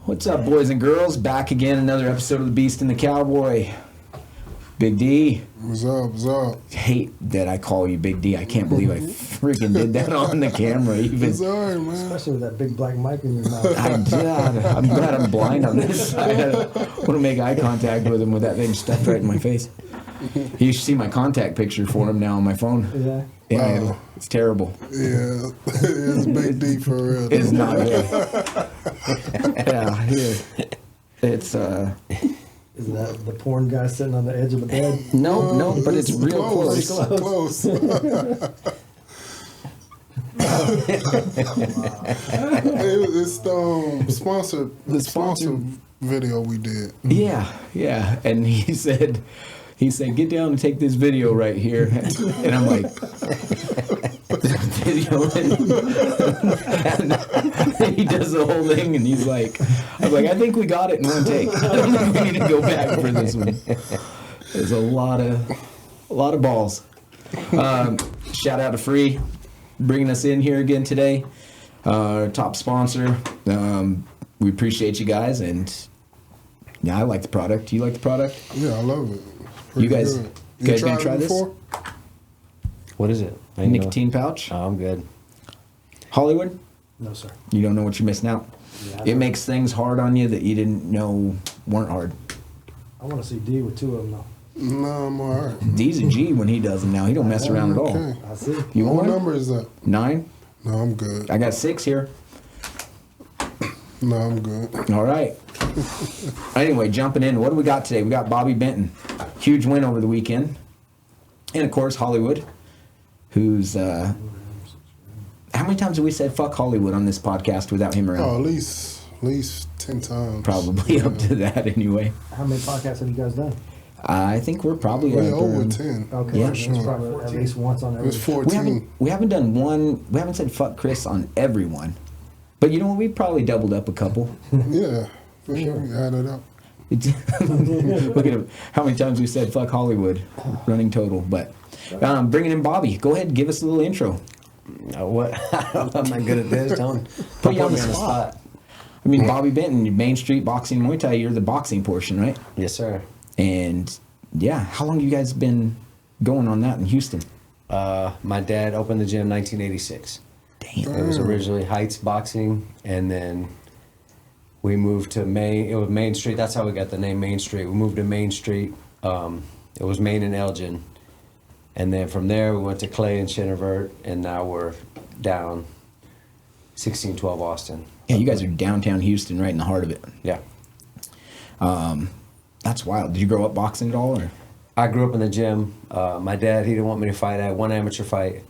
What's up, boys and girls? Back again, another episode of The Beast and the Cowboy. Big D. What's up? What's up? Hate that I call you Big D. I can't believe I freaking did that on the camera. Even. It's all right, man. Especially with that big black mic in your mouth. I'm glad I'm blind on this side. I want to make eye contact with him with that thing stuffed right in my face. You should see my contact picture for him now on my phone. Yeah. Yeah, it's terrible. Yeah, it's Big D for real. It's not good. Yeah, here. It's Is that the porn guy sitting on the edge of the bed? no, but it's real close. Close. It's the sponsor video we did. Yeah, and he said, get down and take this video right here, and I'm like, video, and he does the whole thing, and he's like, I'm like, I think we got it in one take. I don't think we need to go back for this one. There's a lot of balls. Shout out to Free, bringing us in here again today. Top sponsor. We appreciate you guys, and yeah, I like the product. You like the product? Yeah, I love it. You guys, good. you guys gonna try this? What is it? Nicotine pouch. Oh, I'm good. Hollywood? No, sir. You don't know what you're missing out. Yeah, It makes things hard on you that you didn't know weren't hard. I want to see D with two of them, though. No, I'm all right. D's a G when he does them now. He don't mess around at all. Okay. I see. You want What one? number is that? 9? No, I'm good. I got 6 here. No, I'm good. All right. Anyway, jumping in. What do we got today? We got Bobby Benton. Huge win over the weekend. And, of course, Hollywood, who's... how many times have we said fuck Hollywood on this podcast without him around? Oh, at least 10 times. Probably up to that anyway. How many podcasts have you guys done? I think we're probably Way up over around- 10. Okay, Yeah, that's sure. probably at least once on every. It's 14. We haven't done one. We haven't said fuck Chris on everyone, but you know what? We probably doubled up a couple. Yeah, for sure. We added up. Look at him. How many times we said fuck Hollywood, running total. But bringing in Bobby. Go ahead and give us a little intro. What? I'm not good at this. Don't Put you on me the spot. I mean, Bobby Benton, Main Street Boxing Muay Thai. You're the boxing portion, right? Yes, sir. And yeah, how long have you guys been going on that in Houston? My dad opened the gym 1986. Damn. It was originally Heights Boxing, and then we moved to Main. It was Main Street. That's how we got the name Main Street. We moved to Main Street. It was Main and Elgin. And then from there, we went to Clay and Shinnervert, and now we're down 1612 Austin. Yeah, you guys are downtown Houston, right in the heart of it. Yeah. That's wild. Did you grow up boxing at all, or? I grew up in the gym. My dad, he didn't want me to fight. I had one amateur fight.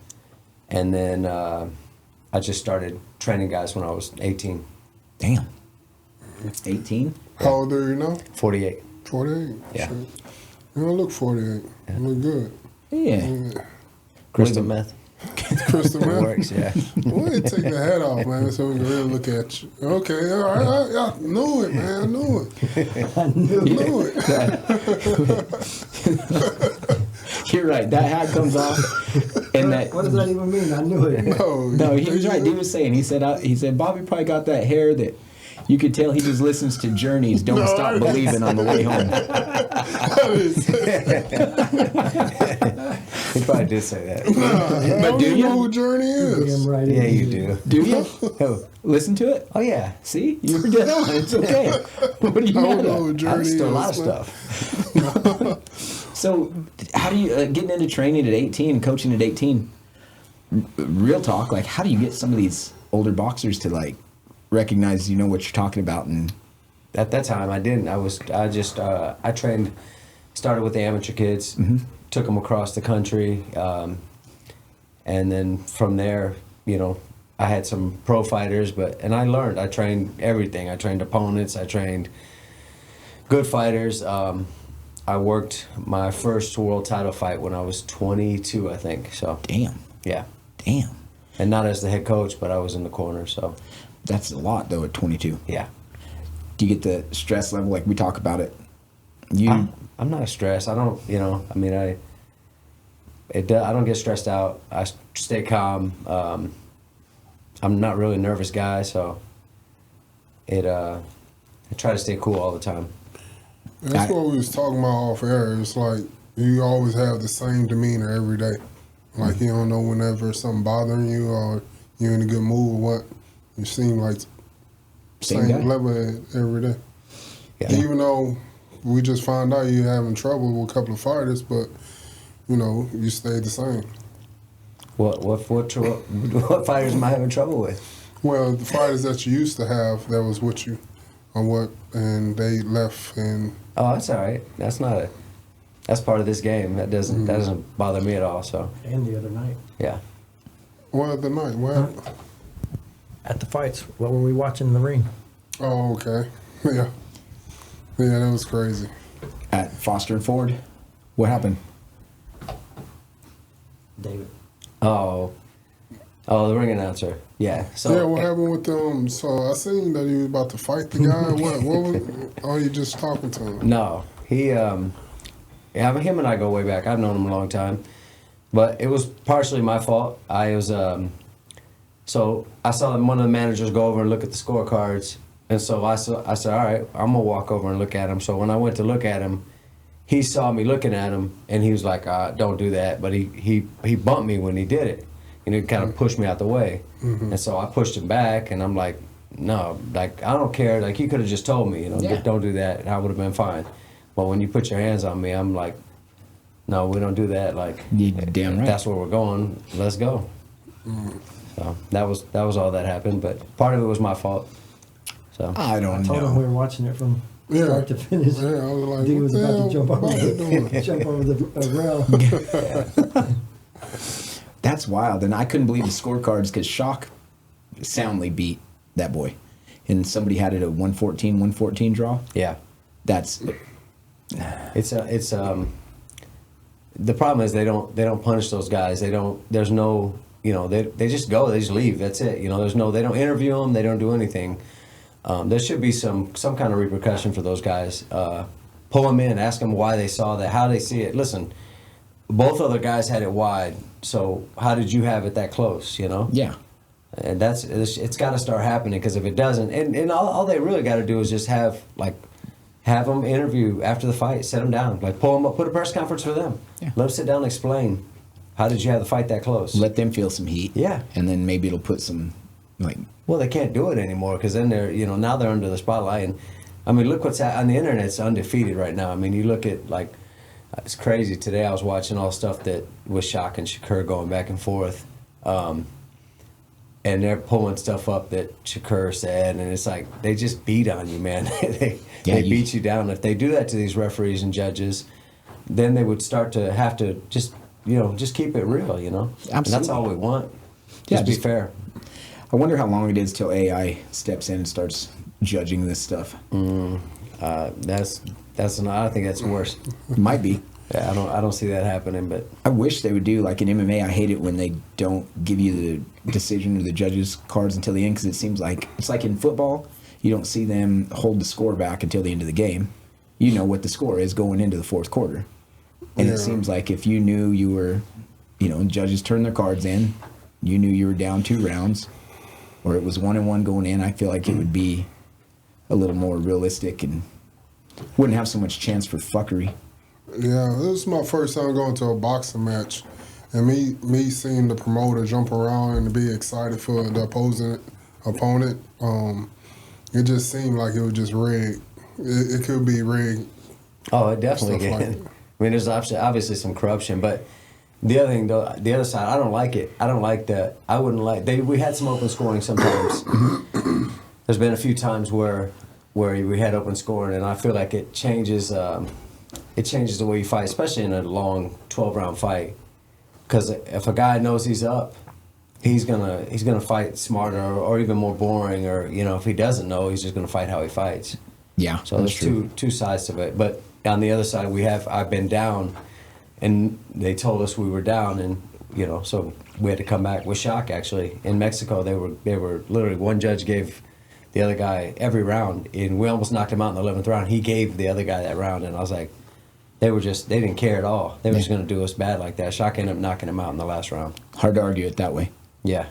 And then I just started training guys when I was 18. Damn. 18? How old are you now? 48. 48? Yeah. Shit. You don't look 48. You look good. Yeah. Crystal meth. Crystal It man. works, yeah. Well, you take the hat off, man, so we can really look at you. Okay, all right. I knew it, man. I knew it. I knew it. You're right. That hat comes off, and that. What does that even mean? I knew it. No, he was right. He was saying. He said Bobby probably got that hair that you could tell he just listens to Journey's "Don't No, Stop I- Believing" on the way home. He probably did say that. I don't do even you? know who Journey Damn is. right. Yeah, it you is. do. Do you Oh, listen to it? oh yeah. See, you were dead on. It's okay. What are you I mad don't know at? who I Journey listen is. to a lot of man. stuff. So, how do you getting into training at 18, coaching at 18? Real talk, like how do you get some of these older boxers to like recognize you know what you're talking about? And At that time, I didn't. I trained, started with the amateur kids, took them across the country, and then from there, you know, I had some pro fighters, and I learned. I trained everything. I trained opponents. I trained good fighters. I worked my first world title fight when I was 22, I think. So damn, yeah, and not as the head coach, but I was in the corner. So that's a lot though at 22. yeah. Do you get the stress level like we talk about it? I'm not stressed. I don't, you know, I mean, I don't get stressed out. I stay calm. I'm not really a nervous guy, so I try to stay cool all the time. That's what we was talking about off air. It's like you always have the same demeanor every day. Like you don't know whenever something bothering you or you're in a good mood or what. You seem like Same guy. level every day. Yeah. Even though we just found out you're having trouble with a couple of fighters, but you know you stayed the same. What fighters am I having trouble with? Well, the fighters that you used to have that was with you, or what, and they left and. Oh, that's all right. That's part of this game. That doesn't bother me at all. So And the other night Well, the night. Well. at the fights, what were we watching in the ring? Oh, okay. Yeah. Yeah, that was crazy. At Foster and Ford, what happened? David. oh, the ring announcer. Yeah. So Yeah, what happened with them? So I seen that he was about to fight the guy. What was? Oh, you just talking to him? No, he. Him and I go way back. I've known him a long time, but it was partially my fault. I was. So I saw one of the managers go over and look at the scorecards, and so I said, all right, I'm gonna walk over and look at him. So when I went to look at him, he saw me looking at him, and he was like, "Don't do that." But he bumped me when he did it, and he kind of pushed me out the way, and so I pushed him back, and I'm like, "No, like I don't care. Like you could have just told me, Yeah. don't do that, and I would have been fine." But when you put your hands on me, I'm like, "No, we don't do that." Like, You damn right. That's where we're going. Let's go. So that was all that happened, but part of it was my fault. So I I don't told him we know. were watching it from Yeah. start to finish. Yeah, I was like, Dude what was the about hell to jump over, Bobby doing? jump over the rail. That's wild, and I couldn't believe the scorecards because Shock soundly beat that boy, and somebody had it a 114 draw. yeah, That's it's the problem is they don't punish those guys. There's no, they just go, they just leave. That's it. They don't interview them. They don't do anything. There should be some kind of repercussion for those guys. Pull them in, ask them why they saw that, how they see it. Listen, both other guys had it wide, so how did you have it that close? yeah. And it's got to start happening, because if it doesn't, and all they really got to do is just have them interview after the fight, sit them down, pull them up, put a press conference for them, Yeah. let them sit down and explain how did you have the fight that close. Let them feel some heat. Yeah. And then maybe it'll put some Well, they can't do it anymore, because then they're now they're under the spotlight. And I mean, look what's on the internet. It's undefeated right now. I mean, you look at it's crazy. Today I was watching all stuff that was Shock and Shakur going back and forth. And they're pulling stuff up that Shakur said, and it's like they just beat on you, man. they beat you down. If they do that to these referees and judges, then they would start to have to just keep it real, And that's Absolutely. all we want. Yeah, Just be just- fair. I wonder how long it is till AI steps in and starts judging this stuff. That's not. I think that's worse. It might be. Yeah, I don't see that happening, but I wish they would do like in MMA. I hate it when they don't give you the decision or the judges' cards until the end, because it seems like it's like in football. You don't see them hold the score back until the end of the game. You know what the score is going into the fourth quarter, and Yeah. it seems like if you knew you were, and judges turned their cards in, you knew you were down 2 rounds, or it was 1-1 going in. I feel like it would be a little more realistic and wouldn't have so much chance for fuckery. Yeah, this is my first time going to a boxing match, and me seeing the promoter jump around and be excited for the opposing opponent. It just seemed like it was just rigged. It could be rigged. oh, it definitely Stuff can. like- I mean, there's obviously some corruption, but the other thing, though, the other side, I don't like it. I don't like that. I wouldn't like. We had some open scoring sometimes. There's been a few times where we had open scoring, and I feel like it changes. It changes the way you fight, especially in a long 12-round fight. Because if a guy knows he's up, he's gonna fight smarter or even more boring, or if he doesn't know, he's just gonna fight how he fights. Yeah, So that's there's two sides to it. But on the other side, I've been down, and they told us we were down, and so we had to come back with Shock. Actually, in Mexico, they were literally, one judge gave the other guy every round, and we almost knocked him out in the 11th round. He gave the other guy that round, and I was like, they didn't care at all. They were just going to do us bad like that. Shock ended up knocking him out in the last round. Hard to argue it that way. Yeah.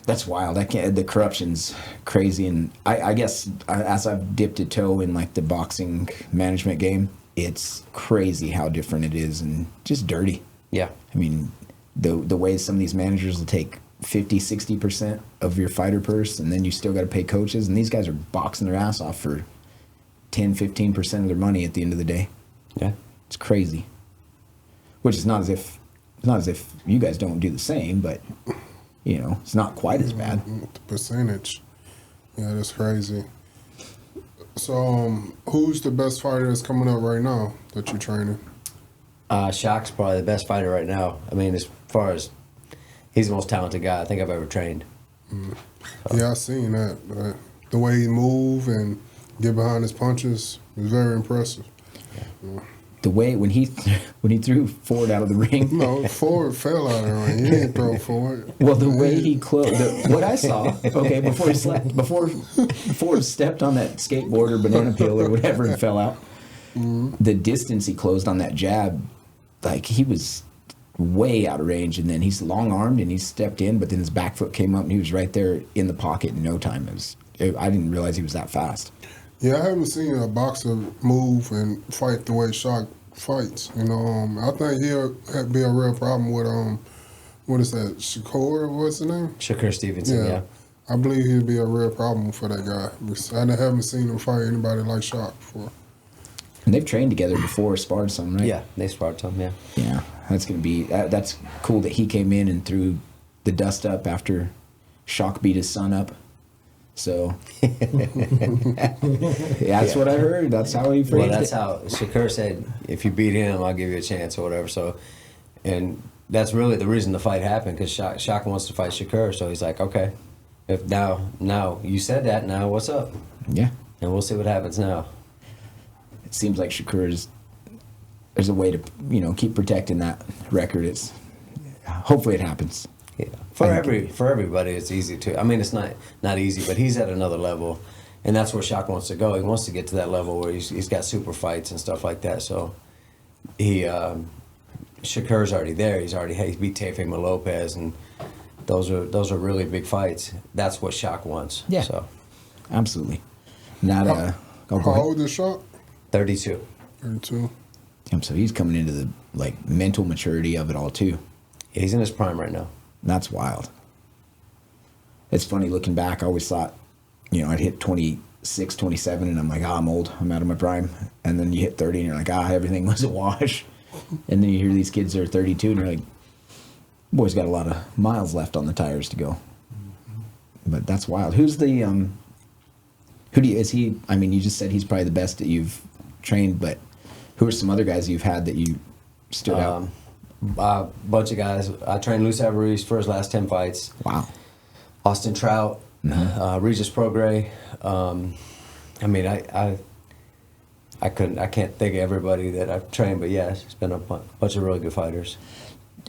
That's wild. I can't. The corruption's crazy, and I guess as I've dipped a toe in like the boxing management game, it's crazy how different it is and just dirty. Yeah. I mean, the way some of these managers will take 50-60% of your fighter purse, and then you still got to pay coaches, and these guys are boxing their ass off for 10-15% of their money at the end of the day. Yeah. It's crazy. Which is not as if you guys don't do the same, but you know, it's not quite as bad. The percentage. Yeah, that's crazy. So, who's the best fighter that's coming up right now that you're training? Shock's probably the best fighter right now. I mean, as far as he's the most talented guy I think I've ever trained. Yeah, I seen that. The way he move and get behind his punches is very impressive. Yeah. The way when he threw Ford out of the ring. No, Ford fell out of the ring. He didn't throw Ford. Well, the way he closed, what I saw, okay, before Ford stepped on that skateboard or banana peel or whatever and fell out, the distance he closed on that jab, like he was way out of range, and then he's long armed and he stepped in, but then his back foot came up and he was right there in the pocket in no time. I didn't realize he was that fast. Yeah, I haven't seen a boxer move and fight the way Shock fights. You know, I think he'll be a real problem with what is that? Shakur, what's his name? Shakur Stevenson. Yeah. I believe he'd be a real problem for that guy. Because I haven't seen him fight anybody like Shock before. And they've trained together before, sparred some, right? Yeah, they sparred some. Yeah. Yeah, that's gonna be that's cool that he came in and threw the dust up after Shock beat his son up. So that's what I heard. That's how he phrased Well, that's it. how Shakur said, if you beat him, I'll give you a chance or whatever. So, and that's really the reason the fight happened, because Shock wants to fight Shakur. So he's like, okay, if now you said that, now what's up? Yeah, And we'll see what happens now. it seems like there's a way to keep protecting that record. Hopefully it happens. Yeah. For everybody, it's easy to. I mean, it's not easy, but he's at another level, and that's where Shock wants to go. He wants to get to that level where he's got super fights and stuff like that. So Shakur's already there. He beat Teofimo Lopez, and those are really big fights. That's what Shock wants. Yeah. So Absolutely. Not How old is Shock? 32. 32. Damn, so he's coming into the mental maturity of it all too. Yeah, he's in his prime right now. That's wild. It's funny looking back. I always thought, I'd hit 26, 27, and I'm like, I'm old. I'm out of my prime. And then you hit 30, and you're like, everything was a wash. And then you hear these kids that are 32, and you're like, boy's got a lot of miles left on the tires to go. But that's wild. Who's the is he? I mean, you just said he's probably the best that you've trained, but who are some other guys you've had that you stood out? A bunch of guys. I trained Luis Alvarez for his last 10 fights. Wow. Austin Trout, Regis Prograis. I mean, I can't think of everybody that I've trained, but yeah, it's been a bunch of really good fighters.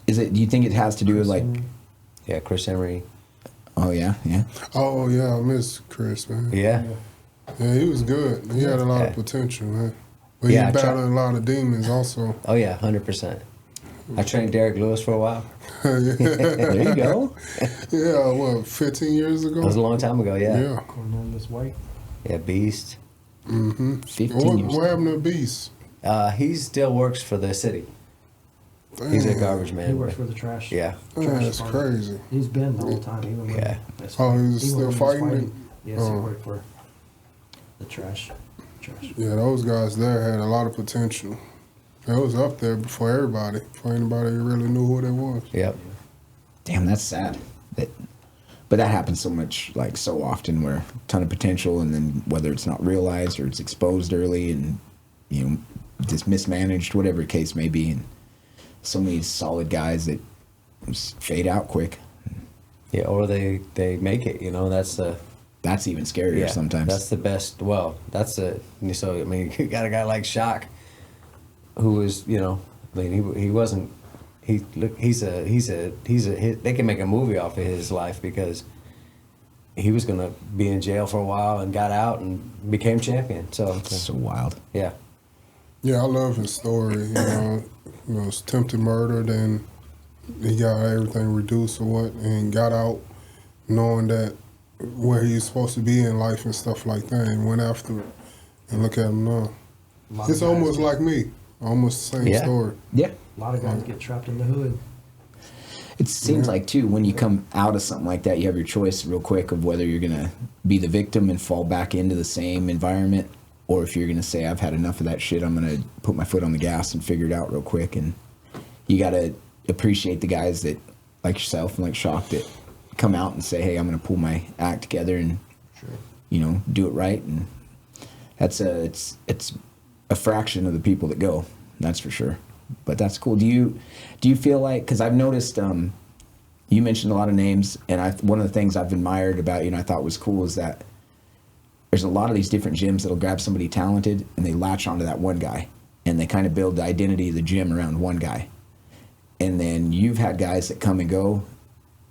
Do you think it has to do with Yeah, Chris Emery. Oh yeah. Oh, yeah, I miss Chris, man. Yeah. Yeah, he was good. He had a lot of potential, man. But he battled a lot of demons also. Oh yeah, 100%. I trained Derek Lewis for a while. There you go. Yeah, what, 15 years ago? That was a long time ago. Yeah. Yeah. Cornelius White. Yeah, Beast. 15 years. What happened to Beast? He still works for the city. Damn. He's a garbage man. He works for the trash. Yeah. Man, that's department. crazy. He's been the whole time. Even when Yeah. Oh, he was still fighting? Yes, he worked for the trash. Yeah, those guys there had a lot of potential. They was up there before everybody, before anybody really knew who they was. Yep. Damn, that's sad. But that happens so much, so often, where a ton of potential, and then whether it's not realized or it's exposed early, and just mismanaged, whatever the case may be, and so many solid guys that just fade out quick. Yeah, or they make it. That's even scarier sometimes. That's the best. Well, so I mean, you got a guy like Shock, who was, he wasn't. They can make a movie off of his life, because he was gonna be in jail for a while and got out and became champion. So It's so wild. yeah. Yeah, I love his story. Was attempted murder, then he got everything reduced or what, and got out knowing that where he's supposed to be in life and stuff like that, and went after it. And look at him now. It's almost like me. Almost the same story. Yeah. A lot of guys get trapped in the hood. It seems like, too, when you come out of something like that, you have your choice real quick of whether you're going to be the victim and fall back into the same environment, or if you're going to say, I've had enough of that shit, I'm going to put my foot on the gas and figure it out real quick. And you got to appreciate the guys that, like yourself and like Shock, that come out and say, hey, I'm going to pull my act together and, do it right. And it's a fraction of the people that go, that's for sure. But that's cool. Do you feel like, because I've noticed you mentioned a lot of names, and one of the things I've admired about you and I thought was cool is that there's a lot of these different gyms that'll grab somebody talented and they latch onto that one guy, and they kind of build the identity of the gym around one guy. And then you've had guys that come and go,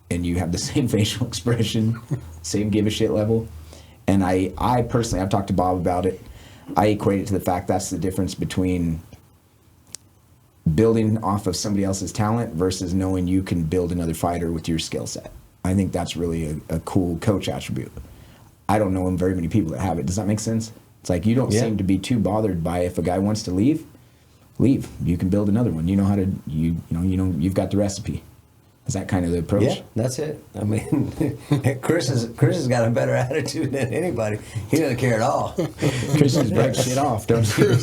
and you have the same facial expression, same give a shit level. And I personally, I've talked to Bob about it, I equate it to the fact that's the difference between building off of somebody else's talent versus knowing you can build another fighter with your skill set. I think that's really a cool coach attribute. I don't know very many people that have it. Does that make sense? It's like you don't seem to be too bothered by if a guy wants to leave. You can build another one. You know how to. You've got the recipe. Is that kind of the approach? Yeah, that's it. I mean, Chris has got a better attitude than anybody. He doesn't care at all. Chris just breaks shit off, don't you?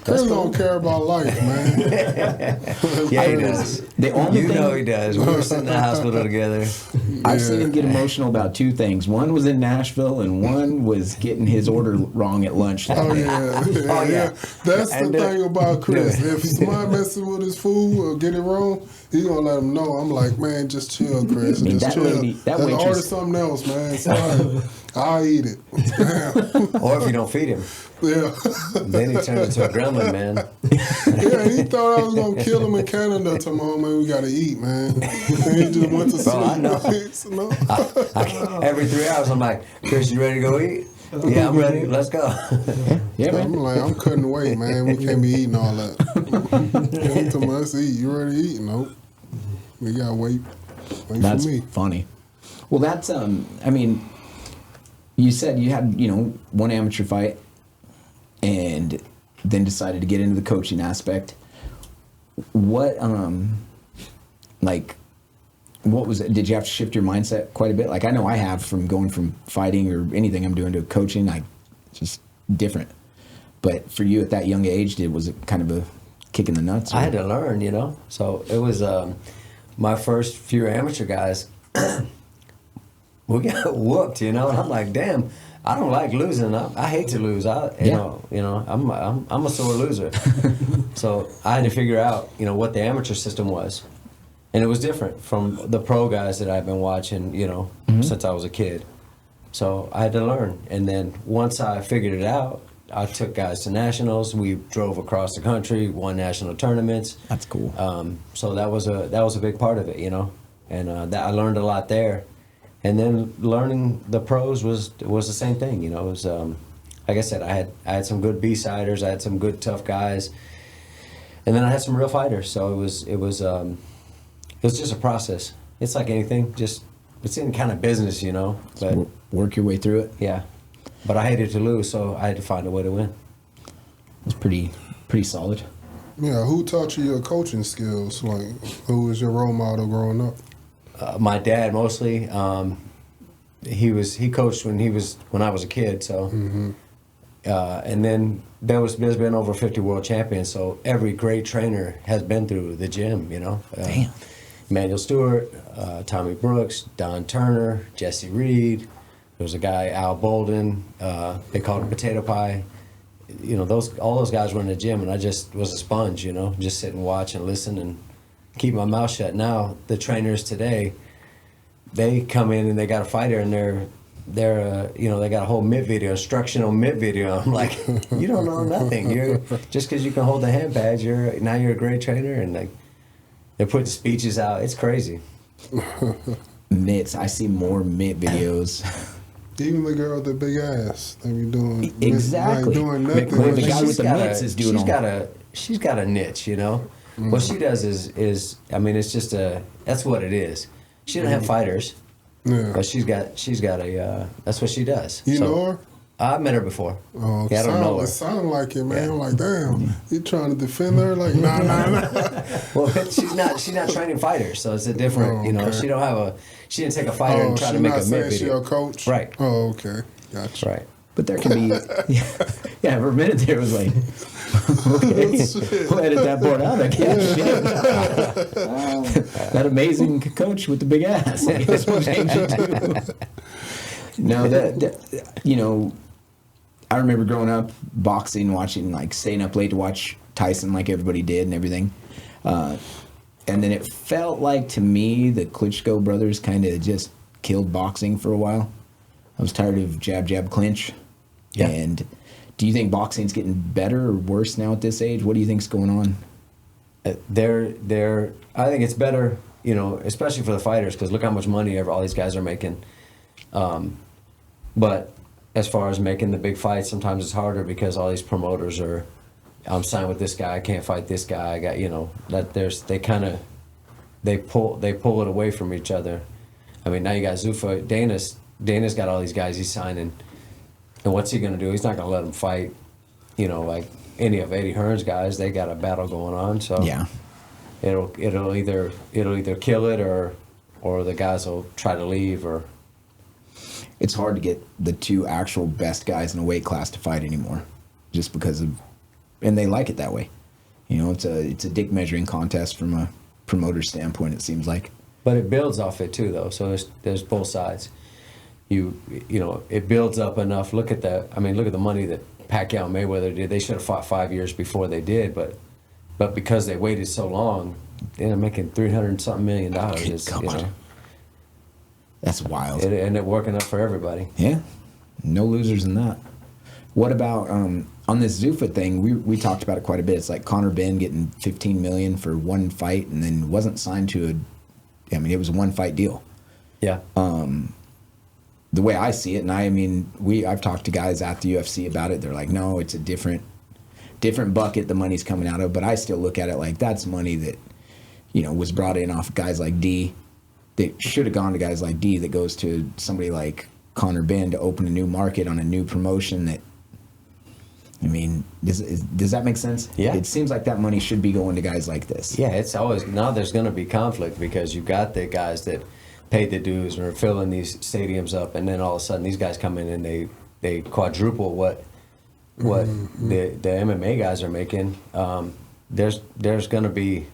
Chris don't care about life, man. Yeah, he does. The only thing, He does. We were sitting in the hospital together. I've seen him get emotional about two things. One was in Nashville, and one was getting his order wrong at lunch. Oh yeah. That's the thing about Chris. If somebody messes with his food or get it wrong, he gonna let him know. I'm like, man, just chill, Chris. I mean, just chill. Order waitress, something else, man. Sorry. I'll eat it. Or if you don't feed him. Yeah. Then he turns into a gremlin, man. Yeah, he thought I was gonna kill him in Canada tomorrow, man. We gotta eat, man. And he just went to sleep. I know. Every 3 hours, I'm like, Chris, you ready to go eat? Yeah, I'm ready. Let's go. Yeah, man. I'm like, I'm cutting weight, man. We can't be eating all that. He told me, let's eat. You ready to eat? Nope. We gotta wait. That's for me. funny. Well, that's I mean, you said you had one amateur fight, and then decided to get into the coaching aspect. What what was it? Did you have to shift your mindset quite a bit? Like I know I have, from going from fighting or anything I'm doing to coaching. It's just different. But for you at that young age, was it kind of a kick in the nuts? Or? I had to learn, So it was my first few amateur guys. We got whooped, and I'm like, damn, I don't like losing. I hate to lose. I'm a sore loser. So I had to figure out, what the amateur system was. And it was different from the pro guys that I've been watching, since I was a kid. So I had to learn. And then once I figured it out, I took guys to nationals. We drove across the country, won national tournaments. That's cool. So that was a big part of it, And that I learned a lot there. And then learning the pros was the same thing, It was like I said, I had some good B-siders, I had some good tough guys, and then I had some real fighters. So it was just a process. It's like anything, it's in kind of business, But work your way through it. Yeah, but I hated to lose, so I had to find a way to win. It's pretty solid. Yeah, who taught you your coaching skills? Like, who was your role model growing up? My dad mostly. He coached when I was a kid. So, and then there's been over 50 world champions. So every great trainer has been through the gym. Damn. Emanuel Stewart, Tommy Brooks, Don Turner, Jesse Reed. There was a guy, Al Bolden. They called him Potato Pie. All those guys were in the gym, and I just was a sponge. Just sit and watch and listen and keep my mouth shut. Now the trainers today, they come in and they got a fighter, and they're they got a whole mitt video, instructional mitt video. I'm like, you don't know nothing. You're just because you can hold the hand pads, you're a great trainer, and they're putting speeches out. It's crazy. Mitts, I see more mitt videos. Even the girl with the big ass, they be doing exactly. Doing nothing. The guy with the mitts is doing she's got a niche, What she does is I mean, it's just that's what it is. She doesn't have fighters. Yeah. But she's got a that's what she does. You So, know her? I met her before. Oh, Yeah, I don't know her. It sounded like it, man. Yeah. I'm like, damn, you trying to defend her? Like, nah. Well, she's not training fighters, so it's a different. Oh, You know, okay. she didn't take a fighter and try to make a saying myth she video. a coach? Right. Oh, okay. Gotcha. Right. But there can be, yeah. For a minute there it was like, okay, we'll edit that part out. I guess. That amazing coach with the big ass. Like, that's what made you do. No, that you know, I remember growing up boxing, watching, like staying up late to watch Tyson, like everybody did, and everything. And then it felt like to me the Klitschko brothers kind of just killed boxing for a while. I was tired of jab, jab, clinch. Yeah. And do you think boxing's getting better or worse now at this age? What do you think's going on? I think it's better, you know, especially for the fighters, because look how much money all these guys are making. But as far as making the big fights, sometimes it's harder because all these promoters are, I'm signed with this guy, I can't fight this guy. I got, you know, that they pull it away from each other. I mean, now you got Zuffa. Dana's got all these guys he's signing. And what's he going to do? He's not going to let them fight, you know, like any of Eddie Hearn's guys. They got a battle going on, so Yeah. it'll either kill it or the guys will try to leave. Or It's hard to get the two actual best guys in a weight class to fight anymore, just because of, and they like it that way. You know, it's a dick measuring contest from a promoter standpoint. It seems like. But it builds off it too, though. So there's both sides. You know, it builds up enough. Look at the money that Pacquiao and Mayweather did. They should have fought 5 years before they did, but because they waited so long, they ended up making $300-something million. Good God. You know, That's wild. it ended up working up for everybody. Yeah, no losers in that. What about on this Zuffa thing? We talked about it quite a bit. It's like Conor Benn getting $15 million for one fight, and then wasn't signed to a. I mean, it was a one fight deal. Yeah. The way I see it, and I've talked to guys at the UFC about it. They're like, no, it's a different bucket the money's coming out of. But I still look at it like that's money that, you know, was brought in off guys like D. That should have gone to guys like D. That goes to somebody like Conor Benn to open a new market on a new promotion. That, I mean, does that make sense? Yeah. It seems like that money should be going to guys like this. Yeah, it's always, now there's going to be conflict because you've got the guys that paid the dues and are filling these stadiums up, and then all of a sudden these guys come in and they quadruple what the MMA guys are making. There's going to be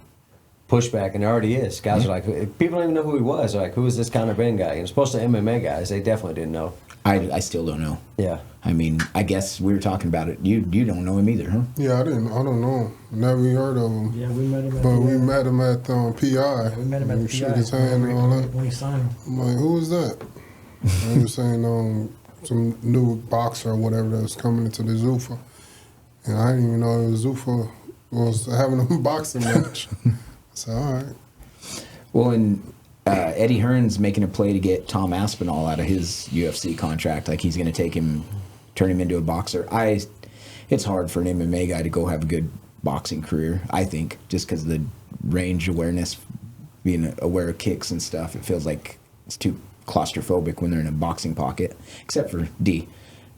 pushback, and there already is. Guys are like, people don't even know who he was. They're like, who is this Conor Benn guy? And supposed to MMA guys, they definitely didn't know. I still don't know. Yeah. I mean, I guess we were talking about it. You don't know him either, huh? Yeah, I don't know. Never even heard of him. Yeah, we met him at But we met him at PI. we met him at the shook PI his hand and all that. when he signed. I'm like, who is that? He was saying some new boxer or whatever that was coming into the Zuffa. And I didn't even know Zuffa was having a boxing match. I said, all right. Well, and Eddie Hearn's making a play to get Tom Aspinall out of his UFC contract. Like he's going to turn him into a boxer. It's hard for an MMA guy to go have a good boxing career, I think, just because of the range awareness, being aware of kicks and stuff. It feels like it's too claustrophobic when they're in a boxing pocket, except for D.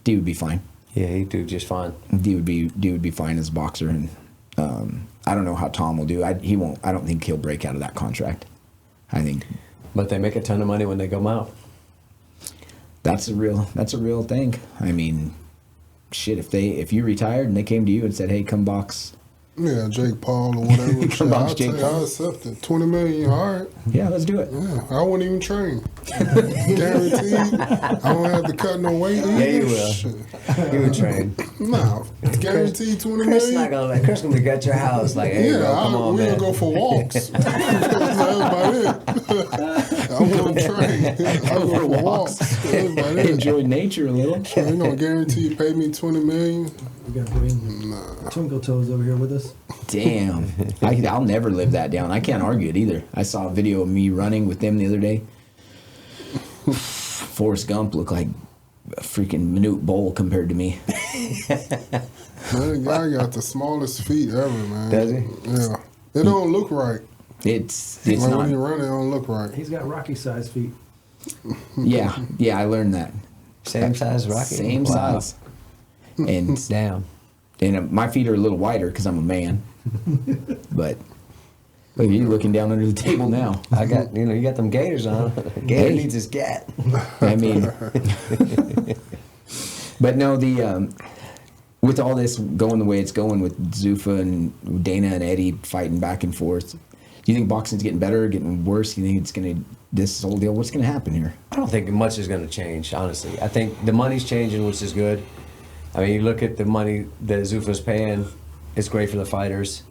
D would be fine. Yeah, he'd do just fine. D would be fine as a boxer, and I don't know how Tom will do. He won't. I don't think he'll break out of that contract. I think. But they make a ton of money when they go out. That's a real thing. I mean, shit. If you retired and they came to you and said, "Hey, come box," Yeah, Jake Paul or whatever. Come box I'll Jake Paul. I'll accept it. $20 million, all right. yeah, let's do it. Yeah, I wouldn't even train. Guaranteed. I don't have to cut no weight. Yeah, you will. Shit. He would train. No, guaranteed $20 Chris million. not gonna let Chris gonna be at your house like, hey, Yeah, bro, come on, we'll man. go for walks. That's about it. I won't train. I go for walks. That's about it. Enjoy nature a little. So you know, guaranteed pay me $20 million. We got Dwayne Twinkle Toes over here with us. Damn, I'll never live that down. I can't argue it either. I saw a video of me running with them the other day. Forrest Gump looked like a freaking minute bowl compared to me. That guy got the smallest feet ever, man. Does he? Yeah. It don't look right. It's Like not. when you run, it don't look right. He's got Rocky sized feet. Yeah, I learned that. Same size Rocky. Same Wow. size. And Damn. my feet are a little wider because I'm a man. But look, you're looking down under the table now. I got you got them gators on. Gator Hey. needs his gat. I mean, but no, with all this going the way it's going with Zuffa and Dana and Eddie fighting back and forth, do you think boxing's getting better, getting worse? Do you think it's going to, this whole deal, what's going to happen here? I don't think much is going to change, honestly. I think the money's changing, which is good. I mean, you look at the money that Zuffa's paying, it's great for the fighters.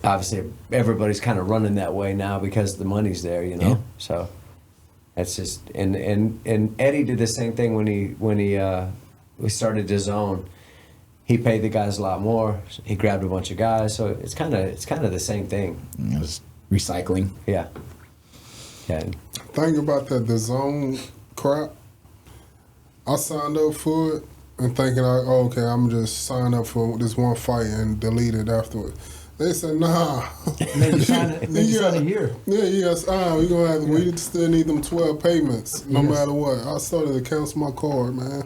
Obviously, everybody's kind of running that way now because the money's there, Yeah. So that's just and Eddie did the same thing when we started his own. He paid the guys a lot more. He grabbed a bunch of guys, so it's kind of the same thing. It was recycling. Yeah. Think about that, the zone crap. I signed up for it and thinking, okay, I'm just sign up for this one fight and delete it afterwards. They said, nah. Make you sign it here. Yeah, yes. We're gonna have. We still need them 12 payments, no Yes. matter what. I started to cancel my card, man.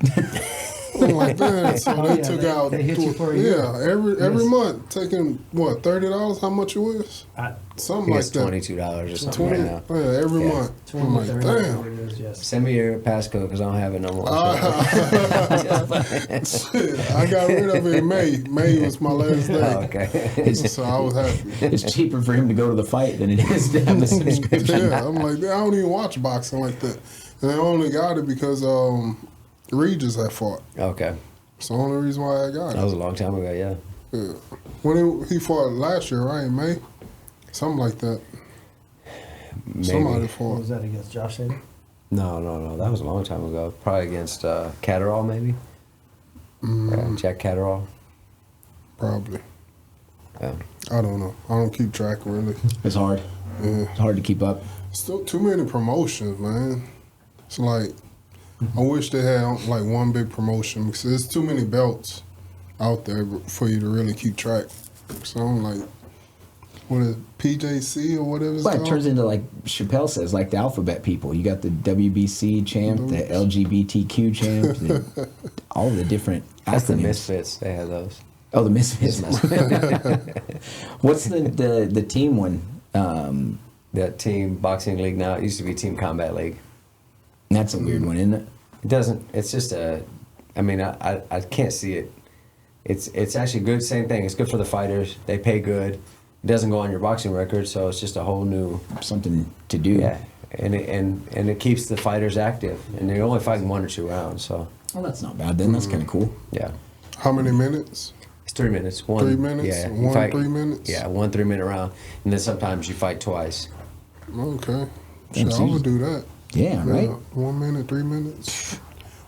I'm like, damn. So they took out. They hit you for a year. Every Yes. month, taking what, $30? How much it was? Something like It's that. $22 or something 20. right now. Yeah, every Yeah. month. I'm 20, like, 30, damn. whatever it is, yes. Send me your passcode because I don't have it no more. Shit, I got rid of it in May. May was my last day. Oh, okay. So I was happy. It's cheaper for him to go to the fight than it is to have the subscription. Yeah, I'm like, I don't even watch boxing like that. And I only got it because Regis had fought. Okay. It's the only reason why I got That it. was a long time ago, yeah. Yeah. When he fought last year, right? In May? Something like that. Maybe. Somebody What fought. was that against Josh Hayden? No. That was a long time ago. Probably against Catterall, maybe. Jack Catterall. Probably. Yeah. I don't know. I don't keep track, really. It's hard. Yeah. It's hard to keep up. Still too many promotions, man. It's like, I wish they had like one big promotion because there's too many belts out there for you to really keep track. So I'm like, what is it, PJC or whatever it's Well, it called? turns into, like Chappelle says, like the alphabet people. You got the WBC champ, the LGBTQ champ, all the different That's the acronyms. Misfits. They had those. Oh, the Misfits. What's the team one? That team boxing league now, it used to be Team Combat League. That's a weird one, isn't it? It doesn't, it's just I can't see it. It's actually good, same thing. It's good for the fighters. They pay good. It doesn't go on your boxing record, so it's just a whole new, Something to do. yeah. And it keeps the fighters active. And they're only fighting 1 or 2 rounds, so Well, that's not bad then. That's kind of cool. yeah. How many minutes? It's 3 minutes. 3 minutes? Yeah, you One fight- 3 minutes? Yeah, 1 3-minute round. And then sometimes you fight twice. Okay. Damn, Shit, I so would do that. Yeah, right? 1 minute, 3 minutes.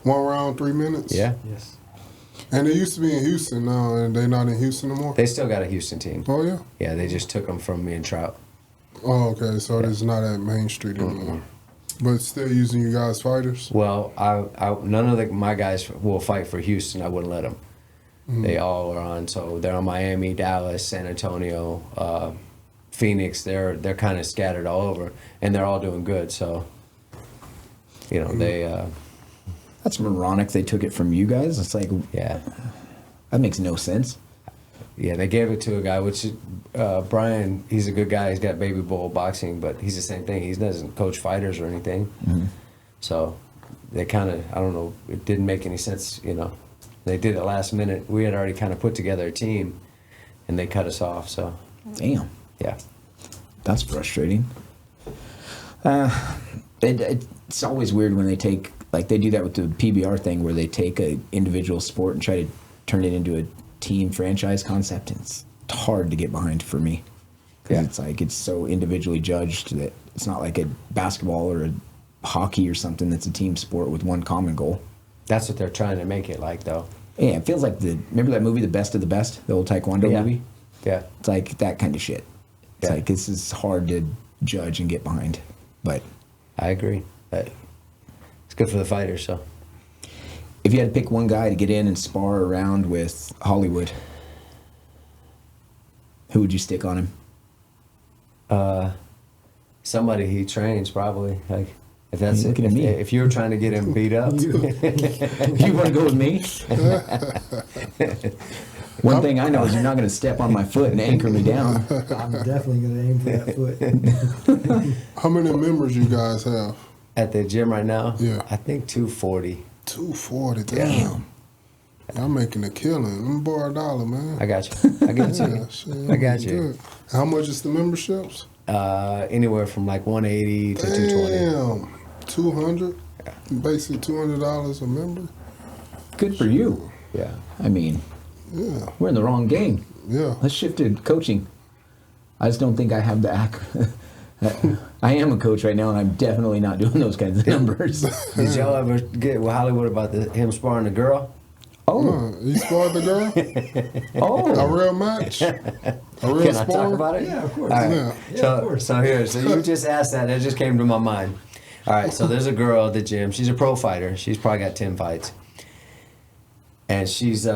1 round, 3 minutes. Yeah. Yes. And they used to be in Houston now, and they're not in Houston no more. They still got a Houston team. Oh yeah. Yeah, they just took them from me and Trout. Oh okay. So it's not at Main Street anymore. But still using you guys fighters. Well, none of my guys will fight for Houston. I wouldn't let them. They all are on. So they're on Miami, Dallas, San Antonio, Phoenix. They're kind of scattered all over, and they're all doing good. So, they. That's moronic. They took it from you guys. It's like, Yeah. that makes no sense. Yeah, they gave it to a guy, which Brian, he's a good guy. He's got Baby Bull boxing, but he's the same thing. He doesn't coach fighters or anything. So they kind of, I don't know, it didn't make any sense, They did it last minute. We had already kind of put together a team, and they cut us off. So, Damn. yeah. That's frustrating. It's always weird when they take, like they do that with the PBR thing where they take a individual sport and try to turn it into a team franchise concept. And it's hard to get behind for me. Because Yeah. it's like, it's so individually judged that it's not like a basketball or a hockey or something that's a team sport with one common goal. That's what they're trying to make it like, though. Yeah, it feels like remember that movie, The Best of the Best, the old Taekwondo Yeah. movie? Yeah. It's like that kind of shit. It's Yeah. like, this is hard to judge and get behind. But I agree. But it's good for the fighters, so. if you had to pick one guy to get in and spar around with Hollywood, who would you stick on him? somebody he trains probably. Like if that's Looking at me. if you're trying to get him beat up. You want to go with me? One thing I know is you're not going to step on my foot and anchor me down. I'm definitely going to aim for that foot. How many members you guys have? At the gym right now, Yeah. I think 240. 240. Damn. I'm making a killing. Let me borrow $1, man. I got you. I got you. Yeah, shit, I got you. good. How much is the memberships? Anywhere from like 180 to 220. Damn. 200. Basically $200 a member. Good for you. Yeah. I mean, Yeah. we're in the wrong game. Yeah. Let's shift to coaching. I just don't think I have the I am a coach right now, and I'm definitely not doing those kinds of numbers. Did y'all ever get with Hollywood about him sparring the girl? Oh, You sparred the girl? A oh, real match? A real Can I spar? talk about it? Yeah, of course. All right. Yeah. Yeah, So, of course. so here, so you just asked that. It just came to my mind. All right, so there's a girl at the gym. She's a pro fighter. She's probably got 10 fights. And she's,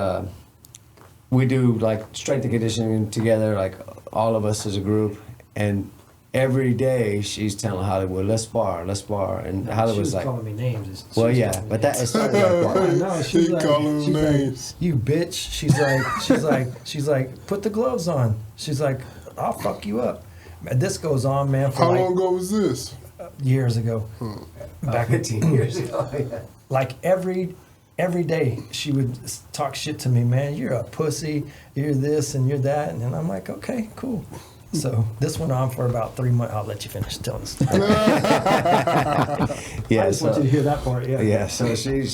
we do like strength and conditioning together, like all of us as a group. And every day she's telling Hollywood, let's spar. And She Hollywood's was like, calling me names. well, She was yeah, calling me but that, names. it started like that. No, she's He like, calling she's them like, names. you bitch. She's like, put the gloves on. She's like, I'll fuck you up. And this goes on, man, for How like long ago was this? years ago. Back 15 years ago. Yeah. Like every day she would talk shit to me, man. You're a pussy. You're this and you're that. And I'm like, okay, cool. So this went on for about 3 months. I'll let you finish telling the story. Yeah, I just want you to hear that part. Yeah. Yeah, so she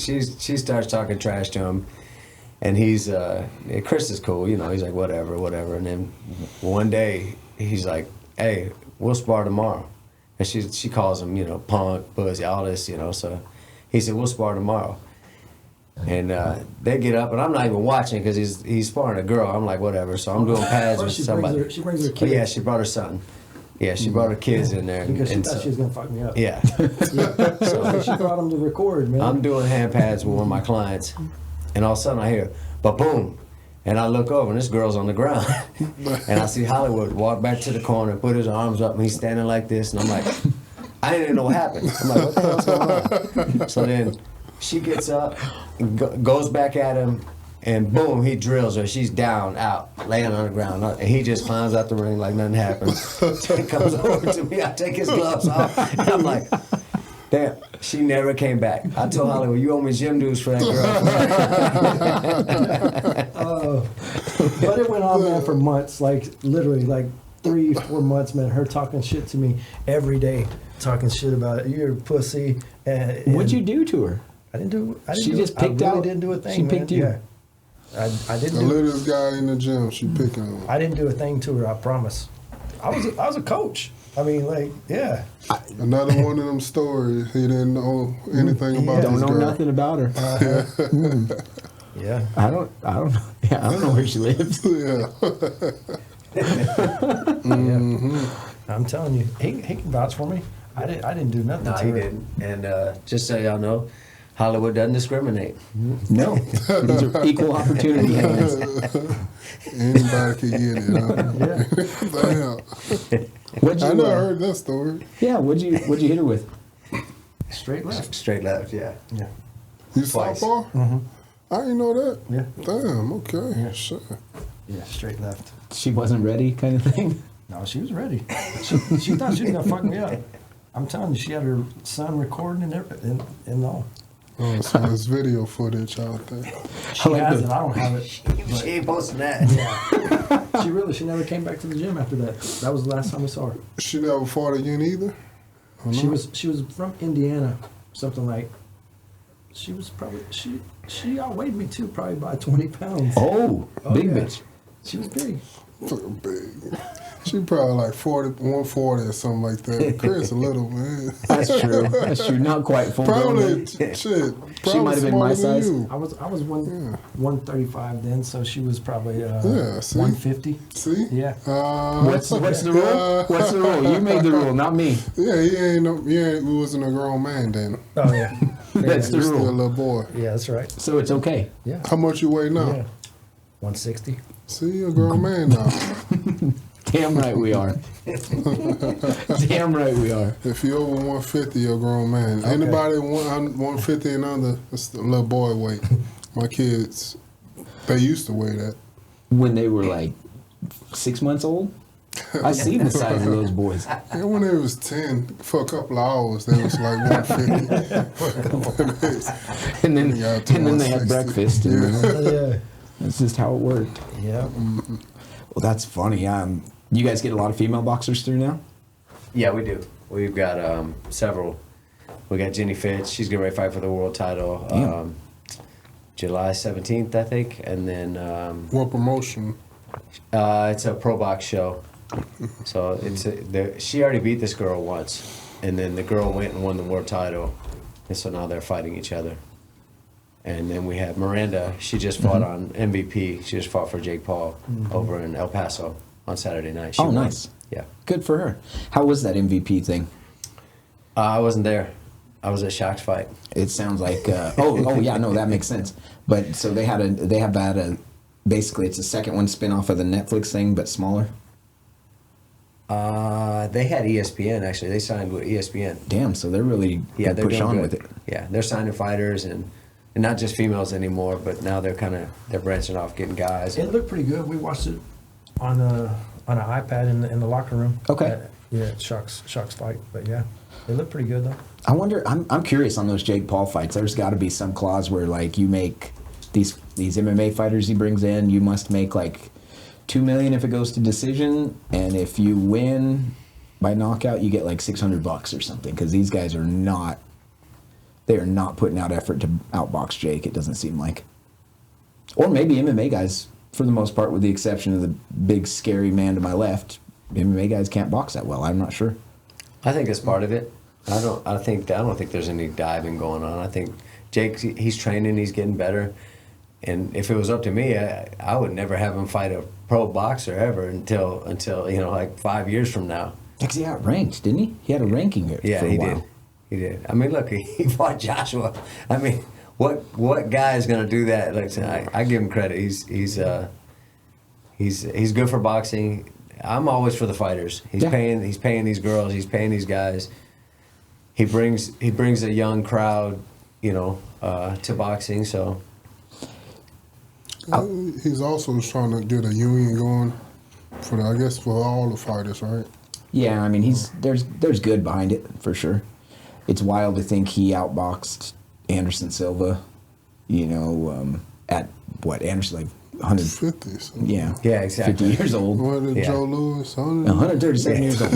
starts talking trash to him, and he's Chris is cool, you know. He's like whatever, and then one day he's like, hey, we'll spar tomorrow, and she calls him, you know, punk, pussy, all this, you know. So he said we'll spar tomorrow, and they get up, and I'm not even watching because he's sparring a girl. I'm like whatever, so I'm doing pads with First somebody. she brings her But kids. yeah, she brought her son. Yeah, she brought her kids in there, Because she and thought so- she was going to fuck me up. yeah. So she brought them to record, man. I'm doing hand pads with one of my clients, and all of a sudden I hear, ba-boom, and I look over, and this girl's on the ground, and I see Hollywood walk back to the corner, put his arms up, and he's standing like this, and I'm like, I didn't even know what happened. I'm like, what the hell's going on? So then she gets up, and goes back at him, and boom, he drills her. She's down, out, laying on the ground, and he just climbs out the ring like nothing happened. He comes over to me, I take his gloves off, and I'm like, damn, she never came back. I told Hollywood, you owe me gym dues for that girl. But it went on, man, for months. Like, literally, like 3-4 months, man. Her talking shit to me every day. Talking shit about it. You're a pussy. And what'd you do to her? I didn't do. She just picked I really out- didn't do a thing. she man. picked you. Yeah. I didn't The do. littlest guy in the gym, she picking on. I didn't do a thing to her. I promise. I was a coach. I mean, like, yeah. Another one of them stories. He didn't know anything about Don't this know girl. nothing about her. Yeah. I don't know. Yeah, I don't know where she lives. Yeah. I'm telling you, he can vouch for me. I didn't do nothing No, to he her. didn't. And just so y'all know, Hollywood doesn't discriminate. No, these are equal opportunity hands. Anybody could get it. Huh? Yeah. Damn. What'd I you? never heard that story. Yeah, what'd you hit her with? Straight left. Straight left, yeah. Yeah. You Twice. southpaw? I didn't know that. Yeah. Damn. Okay. Yeah. Sure. Yeah. Straight left. She wasn't ready, kind of thing. No, she was ready. She thought she was gonna fuck me up. I'm telling you, she had her son recording and everything, and all. Oh, so there's video footage out there. She like has the- it. I don't have it. She ain't posting that. She never came back to the gym after that. That was the last time we saw her. She never fought again either. Or She not? was from Indiana, something like. She was probably she outweighed me too, probably by 20 pounds. Oh, big yeah. bitch. She was big. Fucking big. She probably like 140 or something like that. Chris a little, man. That's true. That's true. Not quite full Probably, grown. shit. Probably might have been my smaller than size. you. I was 135 then, so she was probably Yeah, see? 150. See? Yeah. What's the rule? What's the rule? You made the rule, not me. Yeah, he wasn't a grown man then. Oh yeah. That's He the was still a rule. little boy. Yeah, that's right. So it's okay. Yeah. How much you weigh now? Yeah. 160. See, you're a grown man now. Damn right we are. Damn right we are. If you're over 150, you're a grown man. Anybody 150 and under, it's a little boy weight. My kids, they used to weigh that. When they were like 6 months old, I seen the size of those boys. And when they was 10, for a couple of hours, they was like 150. And then they had 160. breakfast. And Yeah. that's just how it worked. Yeah. Well, that's funny. You guys get a lot of female boxers through now? Yeah, we do. We've got several. We got Jenny Fitz. She's getting ready to fight for the world title. Damn. July 17th, I think. And then What promotion? it's a pro box show. So she already beat this girl once. And then the girl went and won the world title. And so now they're fighting each other. And then we have Miranda. She just fought on MVP. She just fought for Jake Paul over in El Paso on Saturday night. She Oh, won. nice. Yeah. Good for her. How was that MVP thing? I wasn't there. I was at Shaq's fight. It sounds like oh yeah, no, that makes sense. But so they have had a basically it's a second one spin-off of the Netflix thing but smaller. They had ESPN actually. They signed with ESPN. Damn, so they're really gonna they're push doing on good. with it. Yeah, they're signing fighters and not just females anymore, but now they're branching off, getting guys. It looked pretty good. We watched it on an iPad in the locker room. Okay. Shaq's fight. But yeah, it looked pretty good though. I wonder. I'm curious on those Jake Paul fights. There's got to be some clause where like you make these MMA fighters he brings in, you must make like $2 million if it goes to decision, and if you win by knockout, you get like $600 or something. Because these guys are not. They are not putting out effort to outbox Jake. It doesn't seem like. Or maybe MMA guys, for the most part, with the exception of the big scary man to my left, MMA guys can't box that well. I'm not sure. I think that's part of it. I don't think there's any diving going on. I think Jake, he's training, he's getting better. And if it was up to me, I would never have him fight a pro boxer ever until like 5 years from now. Because he got ranked, didn't he? He had a ranking for a while. He did. I mean, look, he fought Joshua. I mean, what guy is going to do that? Like, I give him credit. He's good for boxing. I'm always for the fighters. He's paying these girls. He's paying these guys. He brings a young crowd, to boxing. So He's also trying to get a union going for all the fighters, right? Yeah, I mean, there's good behind it for sure. It's wild to think he outboxed Anderson Silva, at what Anderson like 150. 50. So. Yeah, exactly. 50 years old. What did Joe Louis? 137 years old.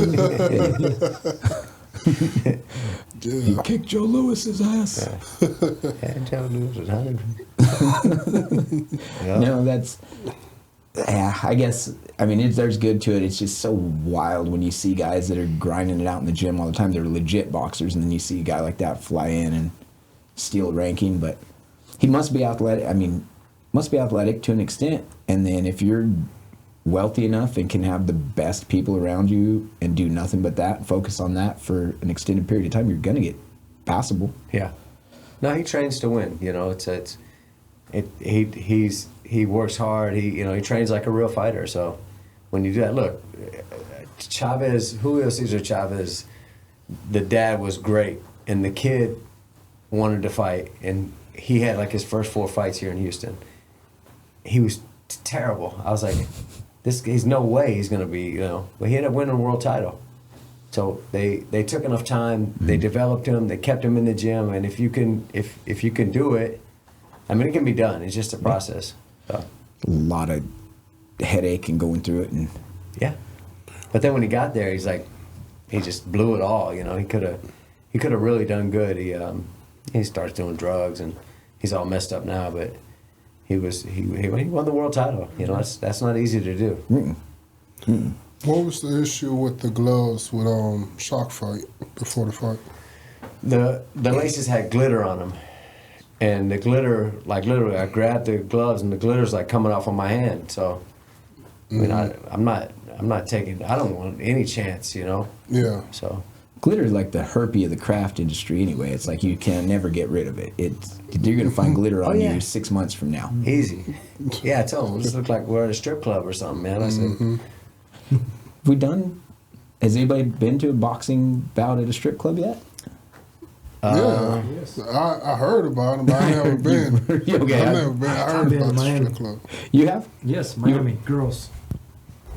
Yeah. He kicked Joe Lewis's ass. Joe Louis was 100. No, that's. Yeah, I guess. I mean, there's good to it. It's just so wild when you see guys that are grinding it out in the gym all the time. They're legit boxers, and then you see a guy like that fly in and steal ranking. But he must be athletic. I mean, must be athletic to an extent. And then if you're wealthy enough and can have the best people around you and do nothing but that, focus on that for an extended period of time, you're gonna get passable. Yeah. No, he trains to win. He works hard. He trains like a real fighter. So when you do that, look, Julio Cesar Chavez, the dad was great, and the kid wanted to fight, and he had like his first 4 fights here in Houston. He was terrible. I was like, he's no way he's gonna be, but he ended up winning a world title. So they took enough time, they developed him, they kept him in the gym, and if you can do it, I mean, it can be done. It's just a process. So. A lot of headache and going through it, and yeah. But then when he got there, he's like, he just blew it all. He could have really done good. He starts doing drugs and he's all messed up now. But he won the world title. That's not easy to do. What was the issue with the gloves with Shock fight before the fight? The laces had glitter on them. And the glitter, like literally, I grabbed the gloves and the glitter's like coming off on my hand. So, I mean, I'm not taking. I don't want any chance, Yeah. So, glitter is like the herpy of the craft industry anyway. It's like you can never get rid of it. You're gonna find glitter on you 6 months from now. easy. Yeah, I told him this looked like we're at a strip club or something, man. I said, we done? Has anybody been to a boxing bout at a strip club yet? Yeah, Yes. I heard about it, but I never been. Okay, I've never been. I I've heard been about in the Miami. strip club. You have? Yes, Miami girls.